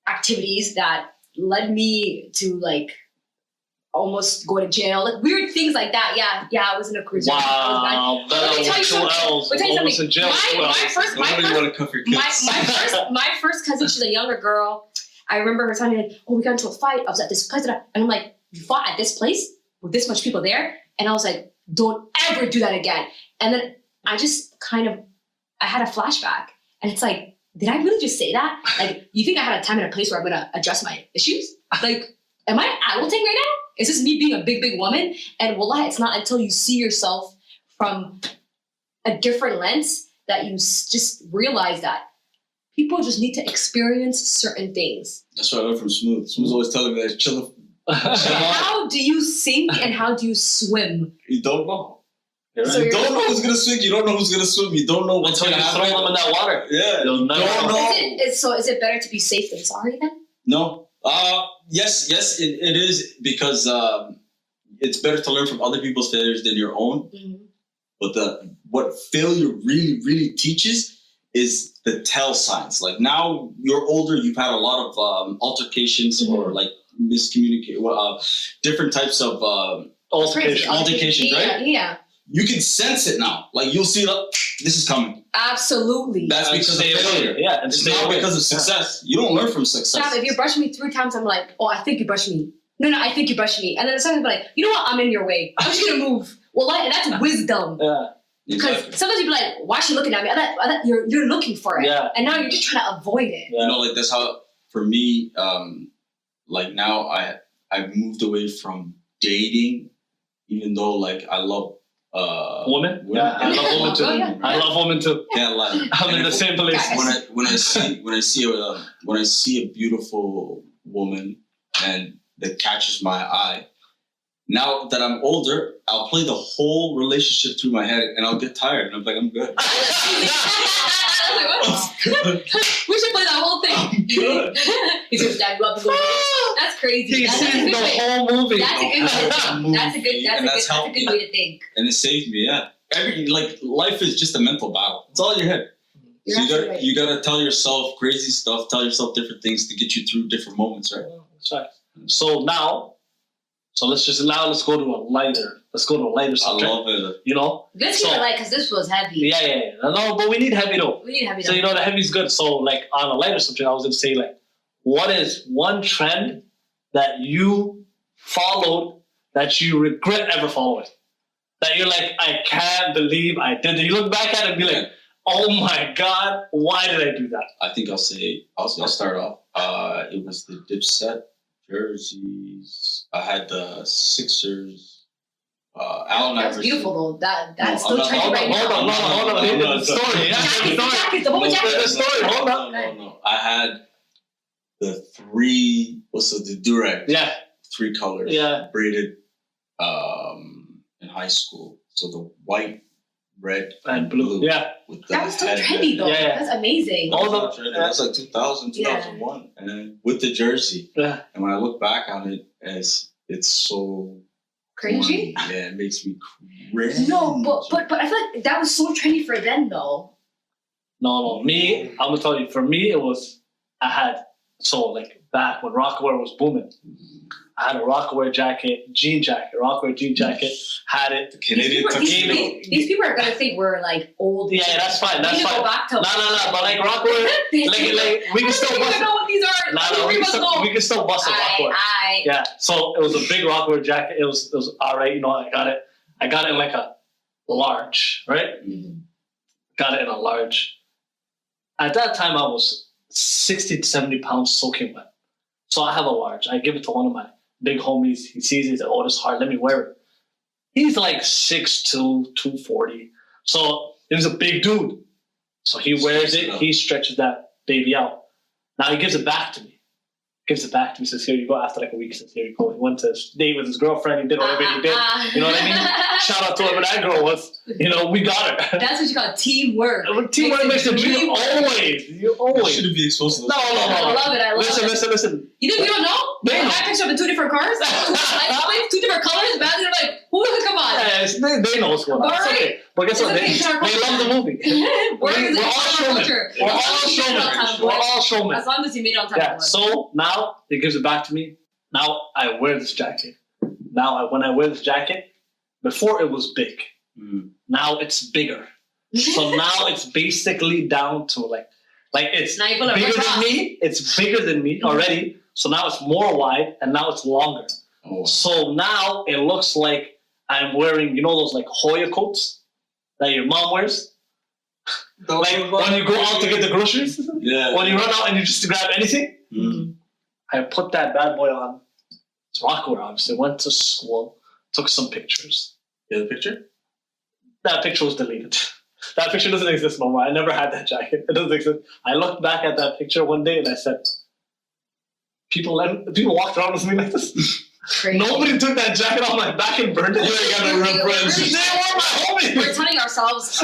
activities that led me to like almost go to jail, like weird things like that. Yeah, I was in a cruiser. Wow, let me tell you something. My first cousin, she's a younger girl. I remember her telling me, like, oh, we got into a fight. I was at this place, and I'm like, you fought at this place with this much people there? And I was like, don't ever do that again. And then I just I had a flashback, and it's like, did I really just say that? Like, you think I had a time and a place where I'm gonna address my issues? Like, am I adulting right now? Is this me being a big woman? And wallah, it's not until you see yourself from a different lens that you just realize that people just need to experience certain things. That's what I learned from Smooth. Smooth's always telling me that chill. How do you sink and how do you swim? You don't know. So you don't know who's gonna swim. You don't know who's gonna swim. You don't know what's gonna happen. Throw them in that water. Yeah. You'll never know. Is it better to be safe than sorry then? No. Yes, it is, because it's better to learn from other people's failures than your own. But what failure really teaches is the tell signs. Like, now you're older, you've had a lot of altercations or like miscommunicate, different types of altercations, right? Yeah. You can sense it now. Like, you'll see, this is coming. Absolutely. That's because of failure. Yeah, and it's not because of success. You don't learn from success. Now, if you're brushing me 3 times, I'm like, oh, I think you brushed me. No, I think you brushed me. And then sometimes I'm like, you know what? I'm in your way. I'm just gonna move. Well, and that's wisdom. Yeah. Because sometimes you'd be like, why is she looking at me? You're looking for it. Yeah. And now you're just trying to avoid it. Yeah. You know, like, that's how, for me, like, now I've moved away from dating, even though, like, I love women? Yeah, I love women too. Yeah. I love women too. Can't lie. I'm in the same place. When I see a beautiful woman and that catches my eye, now that I'm older, I'll play the whole relationship through my head, and I'll get tired, and I'm like, I'm good. We should play that whole thing. Good. He's just dad love the movie. That's crazy. He's That's a seen good the way. whole movie. That's a good way to think. That's a good. And That's a good way to think. And it saved me. Yeah, life is just a mental battle. It's all in your head. You're So absolutely right. you gotta tell yourself crazy stuff, tell yourself different things to get you through different moments, right? That's right. So let's go to a lighter. Let's go to a lighter I subject. love it. You know? Let's keep it light because this was heavy. Yeah. No, but we need heavy though. We need heavy. So you know the heavy's good. So like on a lighter subject, I was gonna say like, what is one trend that you followed that you regret ever following? That you're like, I can't believe I did it. You look back at it and be like, oh my God, why did I do that? I think I'll start off. It was the Dipset jerseys. I had the Sixers. Allen That's Iverson. beautiful though. That's No, still I'm not- trendy right now. Hold on. The story. Jackets, the bubble jackets. The story. Hold on. No. I had the three. The durag. Yeah. 3 colors. Yeah. Braided. In high school, so the white, red, And blue. Yeah. With the That was still headband. trendy though. Yeah. That's amazing. All the- That's like 2000, 2001, and then with the jersey. Yeah. And when I look back on it, as it's so Cringy? corny. Yeah, it makes me cringe. No, but I feel like that was so trendy for then though. No. Me, I'm gonna tell you. For me, it was like back when Rockaware was booming. I had a Rockaware jean jacket. Had it. The Canadian tuxedo. These people are gonna think we're like old. Yeah, that's fine. We That's need to fine. go back to. No. But like Rockaware, like we can still I don't bust even know what these are. No, we can still bust a Rockaware. Yeah. So it was a big Rockaware jacket. It was all right. You know, I got it in like a large, right? Mhm. Got it in a large. At that time, I was 60 to 70 pounds soaking wet. So I have a large. I give it to one of my big homies. He sees it. He's like, oh, this is hard. Let me wear it. He's like 6'2", 240. So it was a big dude. So he wears it. He stretches that baby out. Now he gives it back to me. Says, here you go. After like a week, says, here you go. He went to date with his girlfriend. He did whatever he did. You know what I mean? Shout out to whoever that girl was. You know, we got her. That's what you call teamwork. Teamwork makes the dream always. You always. Shouldn't be exposed to those. No. I love it. I love it. Listen. You think we don't know? They know. I picture up in 2 different cars. Like 2 different colors. And they're like, who? Come on. Yes, they know what's going on. It's okay. But guess what? It's okay. They love the movie. We're all showmen. As long as you made it on time. Yeah. So now he gives it back to me. Now I wear this jacket. When I wear this jacket, before it was big. Mm. Now it's bigger. So now it's basically down to like it's Now you pull it bigger across. than me. It's bigger than me already. So now it's more wide and now it's longer. Oh. So now it looks like I'm wearing, you know, those like Hoya coats that your mom wears? Like when you go out to get the groceries? Yeah. When you run out and you just grab anything? Mm. I put that bad boy on. It's Rockaware, obviously. Went to school, took some pictures. You have a picture? That picture was deleted. That picture doesn't exist no more. I never had that jacket. It doesn't exist. I looked back at that picture one day and I said, people walked around with me like this. Crazy. Nobody took that jacket off my back and burned it. You ain't got no real friends. They were my homies. We're telling ourselves,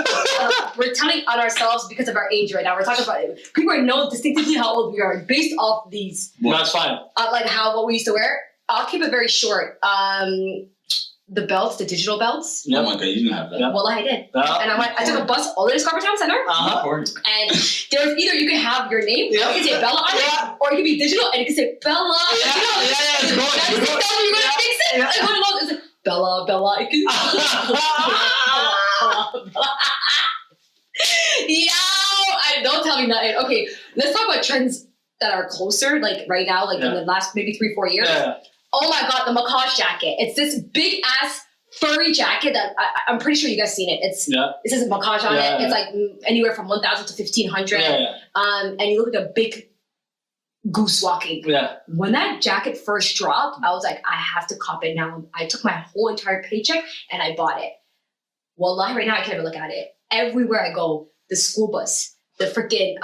on ourselves because of our age right now. We're talking about it. People know distinctively how old we are based off these, No, that's fine. like what we used to wear. I'll keep it very short. The belts, the digital belts. Oh my God, you didn't have that. Yeah. Well, I did. Yeah. And I took a bus all the way to Scarborough Town Center. Uh-huh. And there's either you can have your name, Yeah. you can say Bella on Yeah. it, or it can be digital and it can say Bella. Yeah, it's going. That's the stuff you're gonna fix it. Yeah. Like, what it was, it's like, Bella, it can don't tell me nothing. Okay, let's talk about trends that are closer, like right now, like in the last maybe 3-4 years. Yeah. Oh my God, the Macaws jacket. It's this big ass furry jacket that I'm pretty sure you guys seen it. It says Macaws on it. It's like anywhere from 1,000 to 1,500. And you look like a big goose walking. Yeah. When that jacket first dropped, I was like, I have to cop it now. I took my whole entire paycheck and I bought it. Wallahi, right now I can't even look at it. Everywhere I go, the school bus, the freaking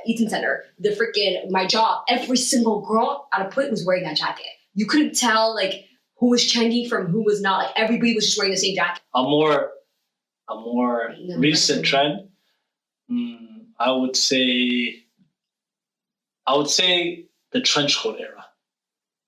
Eaton Center, the freaking my job, every single girl at a point was wearing that jacket. You couldn't tell like who was trendy from who was not. Like everybody was just wearing the same jacket. A more recent trend. I would say the trench coat era,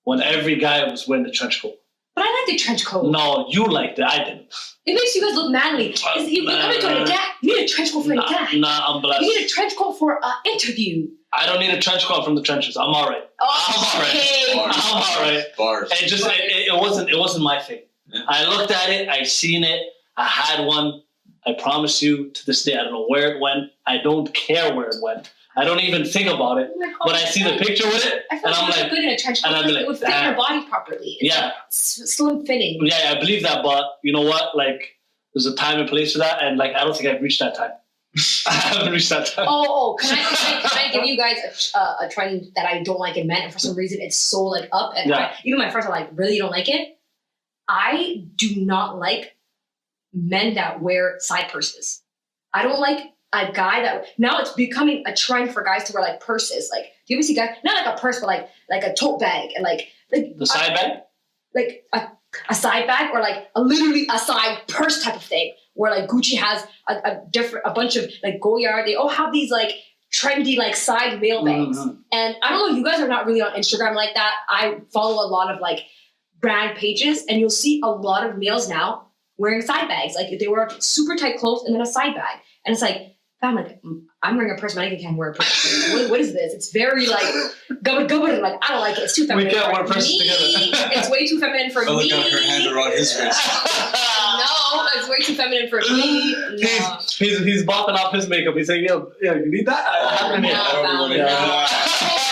when every guy was wearing the trench coat. But I like the trench coat. No, you liked it. I didn't. It makes you guys look manly. You come into a nikah, you need a trench coat for a nikah. Nah, I'm blessed. You need a trench coat for an interview. I don't need a trench coat from the trenches. I'm all right. Okay. Bars. I'm all right. Bars. It wasn't my thing. Yeah. I looked at it. I seen it. I had one. I promise you, to this day, I don't know where it went. I don't care where it went. I don't even think about it. Oh my God, But I see the picture with it, I feel and I'm like like, good in a trench coat. and I'd be like, it would fit your body properly. It's yeah. like slim fitting. Yeah, I believe that. But you know what? Like, there's a time and place for that, and like, I don't think I've reached that time. I haven't reached that time. Can I give you guys a trend that I don't like in men, and for some reason it's so like up, and Yeah. even my friends are like, really, you don't like it? I do not like men that wear side purses. I don't like a guy that now it's becoming a trend for guys to wear like purses. Like, do you ever see guys not like a purse, but like a tote bag and like The side bag? like a side bag or like literally a side purse type of thing where like Gucci has a bunch of like Goyard. They all have these like trendy like side mail bags. Mm-hmm. And I don't know, you guys are not really on Instagram like that. I follow a lot of like brand pages and you'll see a lot of males now wearing side bags. Like they wear super tight clothes and then a side bag. And it's like, fam, like I'm wearing a purse, but I can't wear a purse. What is this? It's very like gubba. Like I don't like it. It's too feminine. We can't for wear purses me. together. It's way too feminine for Fella me. got her hand around his wrist. No, it's way too feminine for me. No. He's bopping off his makeup. He's saying, yo, you need that? I have it in here. I don't No, really no. know.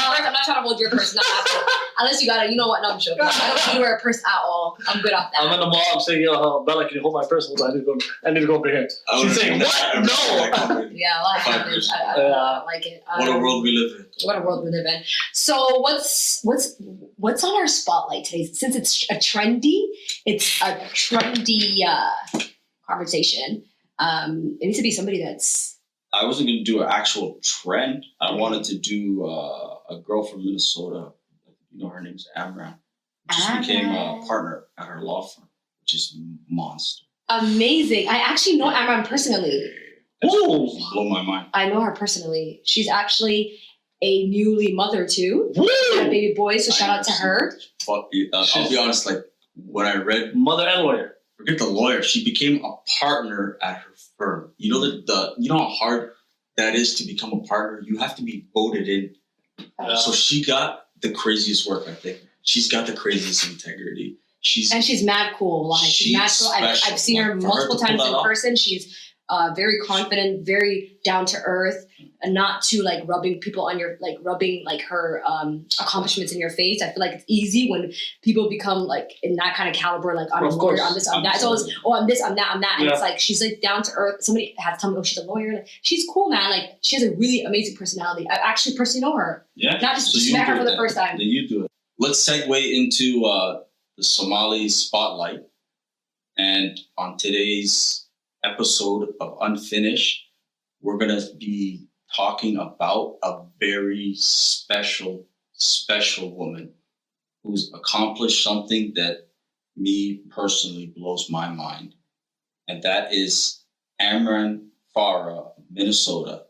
I'm not trying to hold your purse. Not happening. Unless you got it. You know what? No, I'm joking. I don't need to wear a purse at all. I'm good off that. I'm in the mall. I'm saying, yo, Bella, can you hold my purse? Hold on, I need to go over here. She's saying, what? No. Yeah, a lot happens. I don't like it. What a world we live in. What a world we live in. So what's on our spotlight today? Since it's a trendy conversation. It needs to be somebody that's. I wasn't going to do an actual trend. I wanted to do a girl from Minnesota. You know, her name's AMRAN. Just became a partner at her law firm, which is monster. Amazing. I actually know Amran personally. Ooh. Blow my mind. I know her personally. She's actually a newly mother too. Woo! Had a baby boy, so shout out to her. But I'll be honest, like when I read, Mother and lawyer. forget the lawyer, she became a partner at her firm. You know you know how hard that is to become a partner? You have to be voted in. So she got the craziest work ethic. She's got the craziest integrity. She's mad cool. Like she's mad cool. I've seen her multiple times in person. She's very confident, very down to earth, and not too like rubbing her accomplishments in your face. I feel like it's easy when people become like in that kind of caliber, like I'm a lawyer, I'm this, I'm that. It's always, I'm this, I'm that, I'm that. And it's like she's like down to earth. Somebody had to tell me, oh, she's a lawyer. Like, she's cool, man. Like she has a really amazing personality. I actually personally know her. Yeah. Not just met her for the first time. Then you do it. Let's segue into the Somali spotlight. And on today's episode of Unfinished, we're going to be talking about a very special woman who's accomplished something that me personally blows my mind. And that is AMRAN FARAH of Minnesota.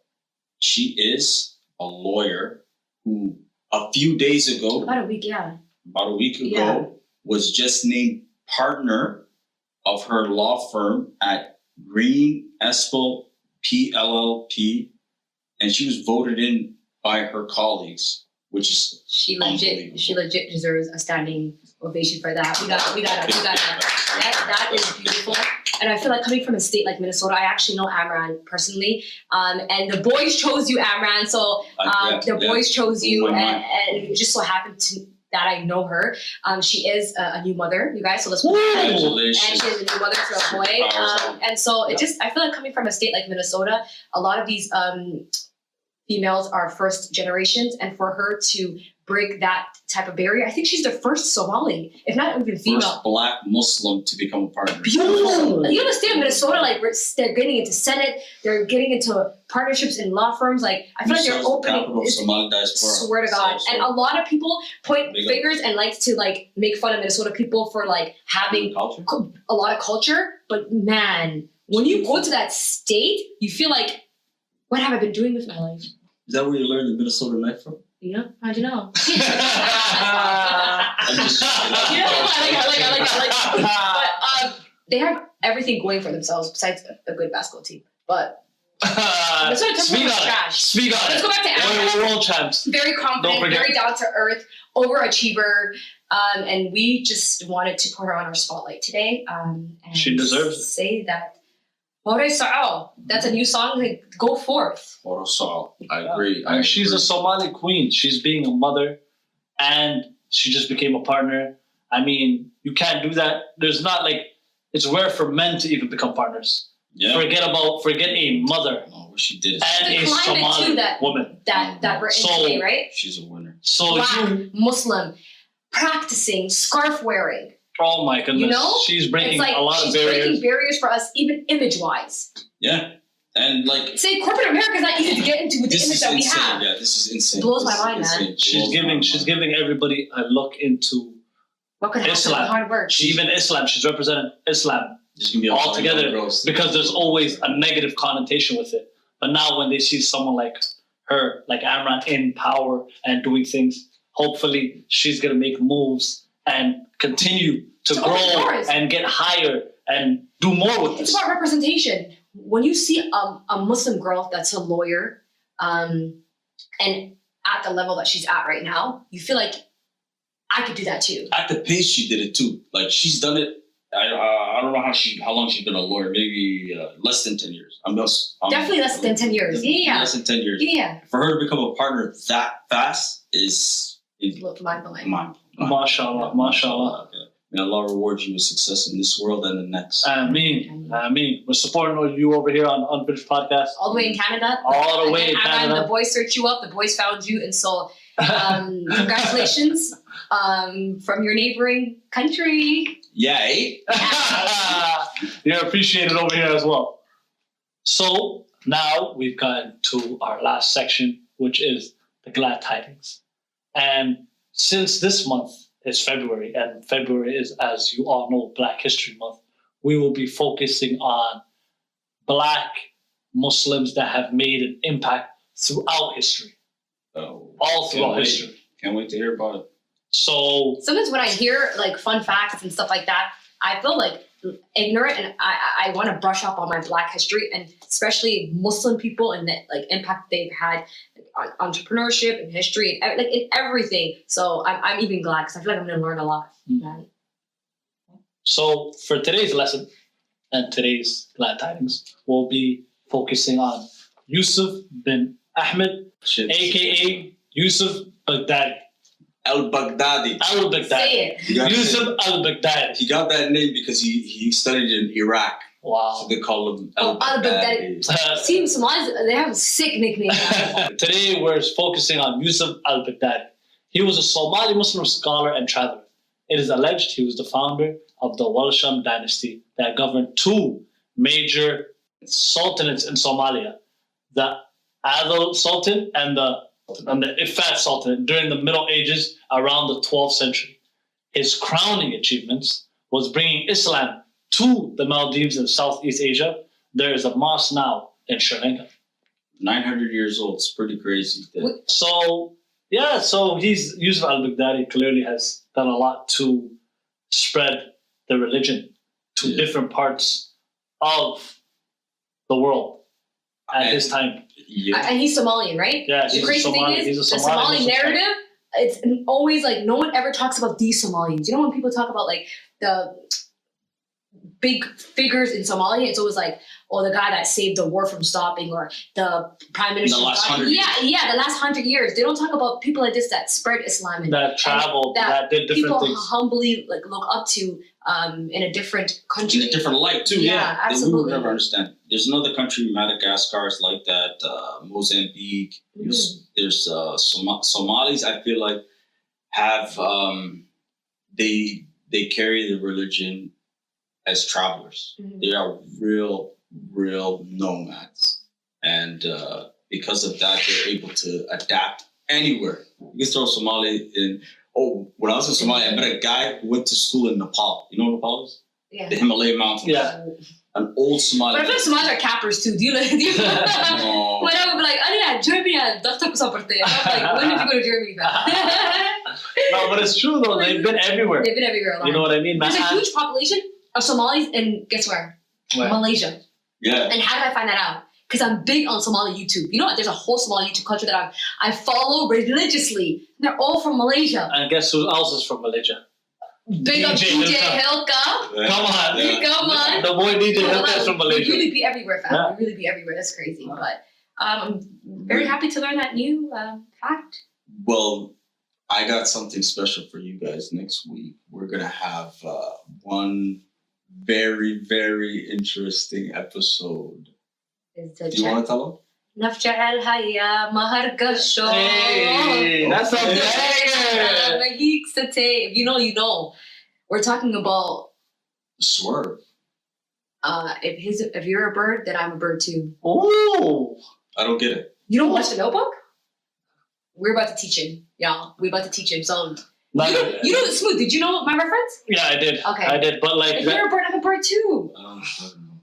She is a lawyer who a few days ago, About a week ago, was just named partner of her law firm at Green Espel PLLP, and she was voted in by her colleagues, which is She legit deserves a standing ovation for that. We got that is beautiful. And I feel like coming from a state like Minnesota, I actually know AMRAN personally. And the boys chose you, AMRAN. So boys chose you, and it just so happened that I know her. She is a new mother, you guys. So let's congratulations. And she is a new mother to a boy. And so I feel like coming from a state like Minnesota, a lot of these females are first generations, and for her to break that type of barrier. I think she's the first Somali, if not even female. First Black Muslim to become a partner. Beautiful. You understand Minnesota? Like they're getting into Senate, they're getting into partnerships in law firms. Like I feel like they're opening. Somali diaspora. Swear to God, and a lot of people point Big fingers and like to like make fun of Minnesota people for like having Culture? a lot of culture. But man, when you go to that state, you feel like, what have I been doing with my life? Is that where you learned the Minnesota knife from? You know? How'd you know? I'm just I like but they have everything going for themselves besides a good basketball team. But Speak on it. trash. Speak on Let's it. go back to Amran. We're world champs. Very Don't confident, forget. very down to earth, overachiever. And we just wanted to put her on our spotlight today. And She deserves it. Say that. Oh, that's a new song. Like, go forth. Orosal. I agree. And she's a Somali queen. She's being a mother, and she just became a partner. I mean, you can't do that. There's not like, it's rare for men to even become partners. Yeah. Forget a mother Oh, what she did is and The a climate Somali too that woman. that we're in So- today, right? she's a winner. So Black, you, Muslim, practicing, scarf wearing. oh my goodness, You know? she's breaking It's like a lot she's of barriers. breaking barriers for us, even image-wise. Yeah. And like Say corporate America is not easy to get into with the this image is that we insane. have. Yeah, this is insane. Blows my This is mind, man. insane. She's giving everybody a look into What could happen Islam. with hard work? even Islam. She's representing Islam There's gonna be a lot of altogether young girls. because there's always a negative connotation with it. But now when they see someone like her, like Amran, in power and doing things, hopefully she's gonna make moves and continue to To open grow doors. and get higher and do more with It's this. about representation. When you see a Muslim girl that's a lawyer, and at the level that she's at right now, you feel like I could do that too. At the pace she did it too. Like she's done it. I don't know how long she's been a lawyer. Maybe less than 10 years. Definitely less than 10 years. Yeah. Less than 10 years. Yeah. For her to become a partner that fast is Look, mind-blowing. MashaAllah, MashaAllah. May Allah reward you with success in this world and the next. Ameen. We're supporting you over here on Unfinished Podcast. All the way in Canada. All the way in And Canada. the boys searched you up. The boys found you. And so congratulations from your neighboring country. Yay! You're appreciated over here as well. So now we've gotten to our last section, which is the glad tidings. And since this month is February, and February is, as you all know, Black History Month, we will be focusing on Black Muslims that have made an impact throughout history, Oh, all throughout wait. history. Can't wait to hear about it. So Sometimes when I hear like fun facts and stuff like that, I feel like ignorant, and I want to brush up on my Black history, and especially Muslim people and the like impact they've had on entrepreneurship and history and like in everything. So I'm even glad because I feel like I'm going to learn a lot. Man. So for today's lesson and today's glad tidings, we'll be focusing on Yusuf bin Ahmad, Shit. aka Yusuf Baghdadi. Al-Baghdadi. Al-Baghdadi. Say it. He got, Yusuf al-Baghdadi. he got that name because he studied in Iraq. So Wow. they call him Oh, Al-Baghdadi. See, Somalis, they have a sick nickname. Today we're focusing on Yusuf al-Baghdadi. He was a Somali Muslim scholar and traveler. It is alleged he was the founder of the Welsham dynasty that governed two major sultanates in Somalia, the Adil Sultan and the Ifat Sultan during the Middle Ages around the 12th century. His crowning achievements was bringing Islam to the Maldives in Southeast Asia. There is a mosque now in Sri Lanka. 900 years old. It's pretty crazy. So Yusuf al-Baghdadi clearly has done a lot to spread the religion to different parts of the world at his time. Yeah. And he's Somalian, right? Yeah, The he's a crazy Somali. thing He's is, a the Somali Somali Muslim. narrative, it's always like, no one ever talks about these Somalians. You know when people talk about like the big figures in Somalia, it's always like, oh, the guy that saved the war from stopping, or the prime minister. The last 100 years. Yeah, the last 100 years. They don't talk about people like this that spread Islam and That traveled, that did different people things. humbly like look up to in a different country. In a different light too. Yeah, That we absolutely. would never understand. There's another country, Madagascar is like that. Mozambique. Mhm. There's Somalis. I feel like have they carry the religion as travelers. Mhm. They are real nomads, and because of that, they're able to adapt anywhere. You can throw Somali in. Oh, when I was in Somalia, I met a guy who went to school in Nepal. You know what Nepal is? Yeah. The Himalayan mountains. Yeah. An old Somali. But I feel like Somalis are cappers too. Do you like? No. When I would be like, "Ano yan, Germany, doctor ko sa parte." I'm like, when did you go to Germany? No, but it's true though. They've been everywhere. They've been everywhere. You know what I mean? There's a huge population of Somalis in, guess where? Where? Malaysia. Yeah. And how did I find that out? Because I'm big on Somali YouTube. You know what? There's a whole Somali YouTube culture that I follow religiously. They're all from Malaysia. And guess who else is from Malaysia? Big up DJ DJ Hilka. Come on. Come on. The boy DJ Hilka is from We Malaysia. really be everywhere, fam. Yeah. We really be everywhere. That's crazy. But I'm very happy to learn that new fact. Well, I got something special for you guys next week. We're gonna have one very interesting episode. Do you want to tell them? نفجع الحياة مهرقشو. Hey, that's a banger. If you know, you know. We're talking about Swerve. if you're a bird, then I'm a bird too. Ooh. I don't get it. You don't watch the Notebook? We're about to teach him, y'all. We're about to teach him. So you know Smooth. Did you know my reference? Yeah, I did. Okay. I did, but like If you're a bird, I'm a bird too. I don't know.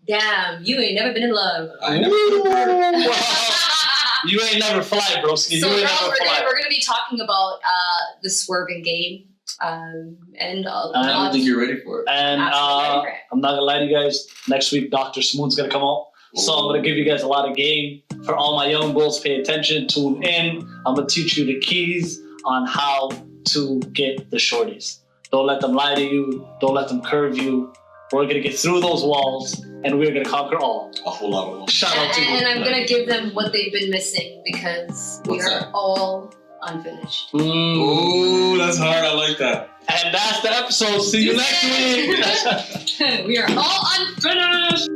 Damn, you ain't never been in love. I never heard of it. You ain't never fly, bro. You So ain't girls, never fly. we're gonna be talking about the swerving game, and I don't think you're ready for it. And Absolutely. I'm not gonna lie to you guys. Next week, Dr. Smooth's gonna come out. So I'm gonna give you guys a lot of game. For all my young bulls, pay attention, tune in. I'm gonna teach you the keys on how to get the shorties. Don't let them lie to you. Don't let them curve you. We're gonna get through those walls, and we're gonna conquer all. A whole lot of them. Shout out to you. And I'm gonna give them what they've been missing because we What's are that? all unfinished. Ooh, that's hard. I like that. And that's the episode. See you next week. We are all unfinished.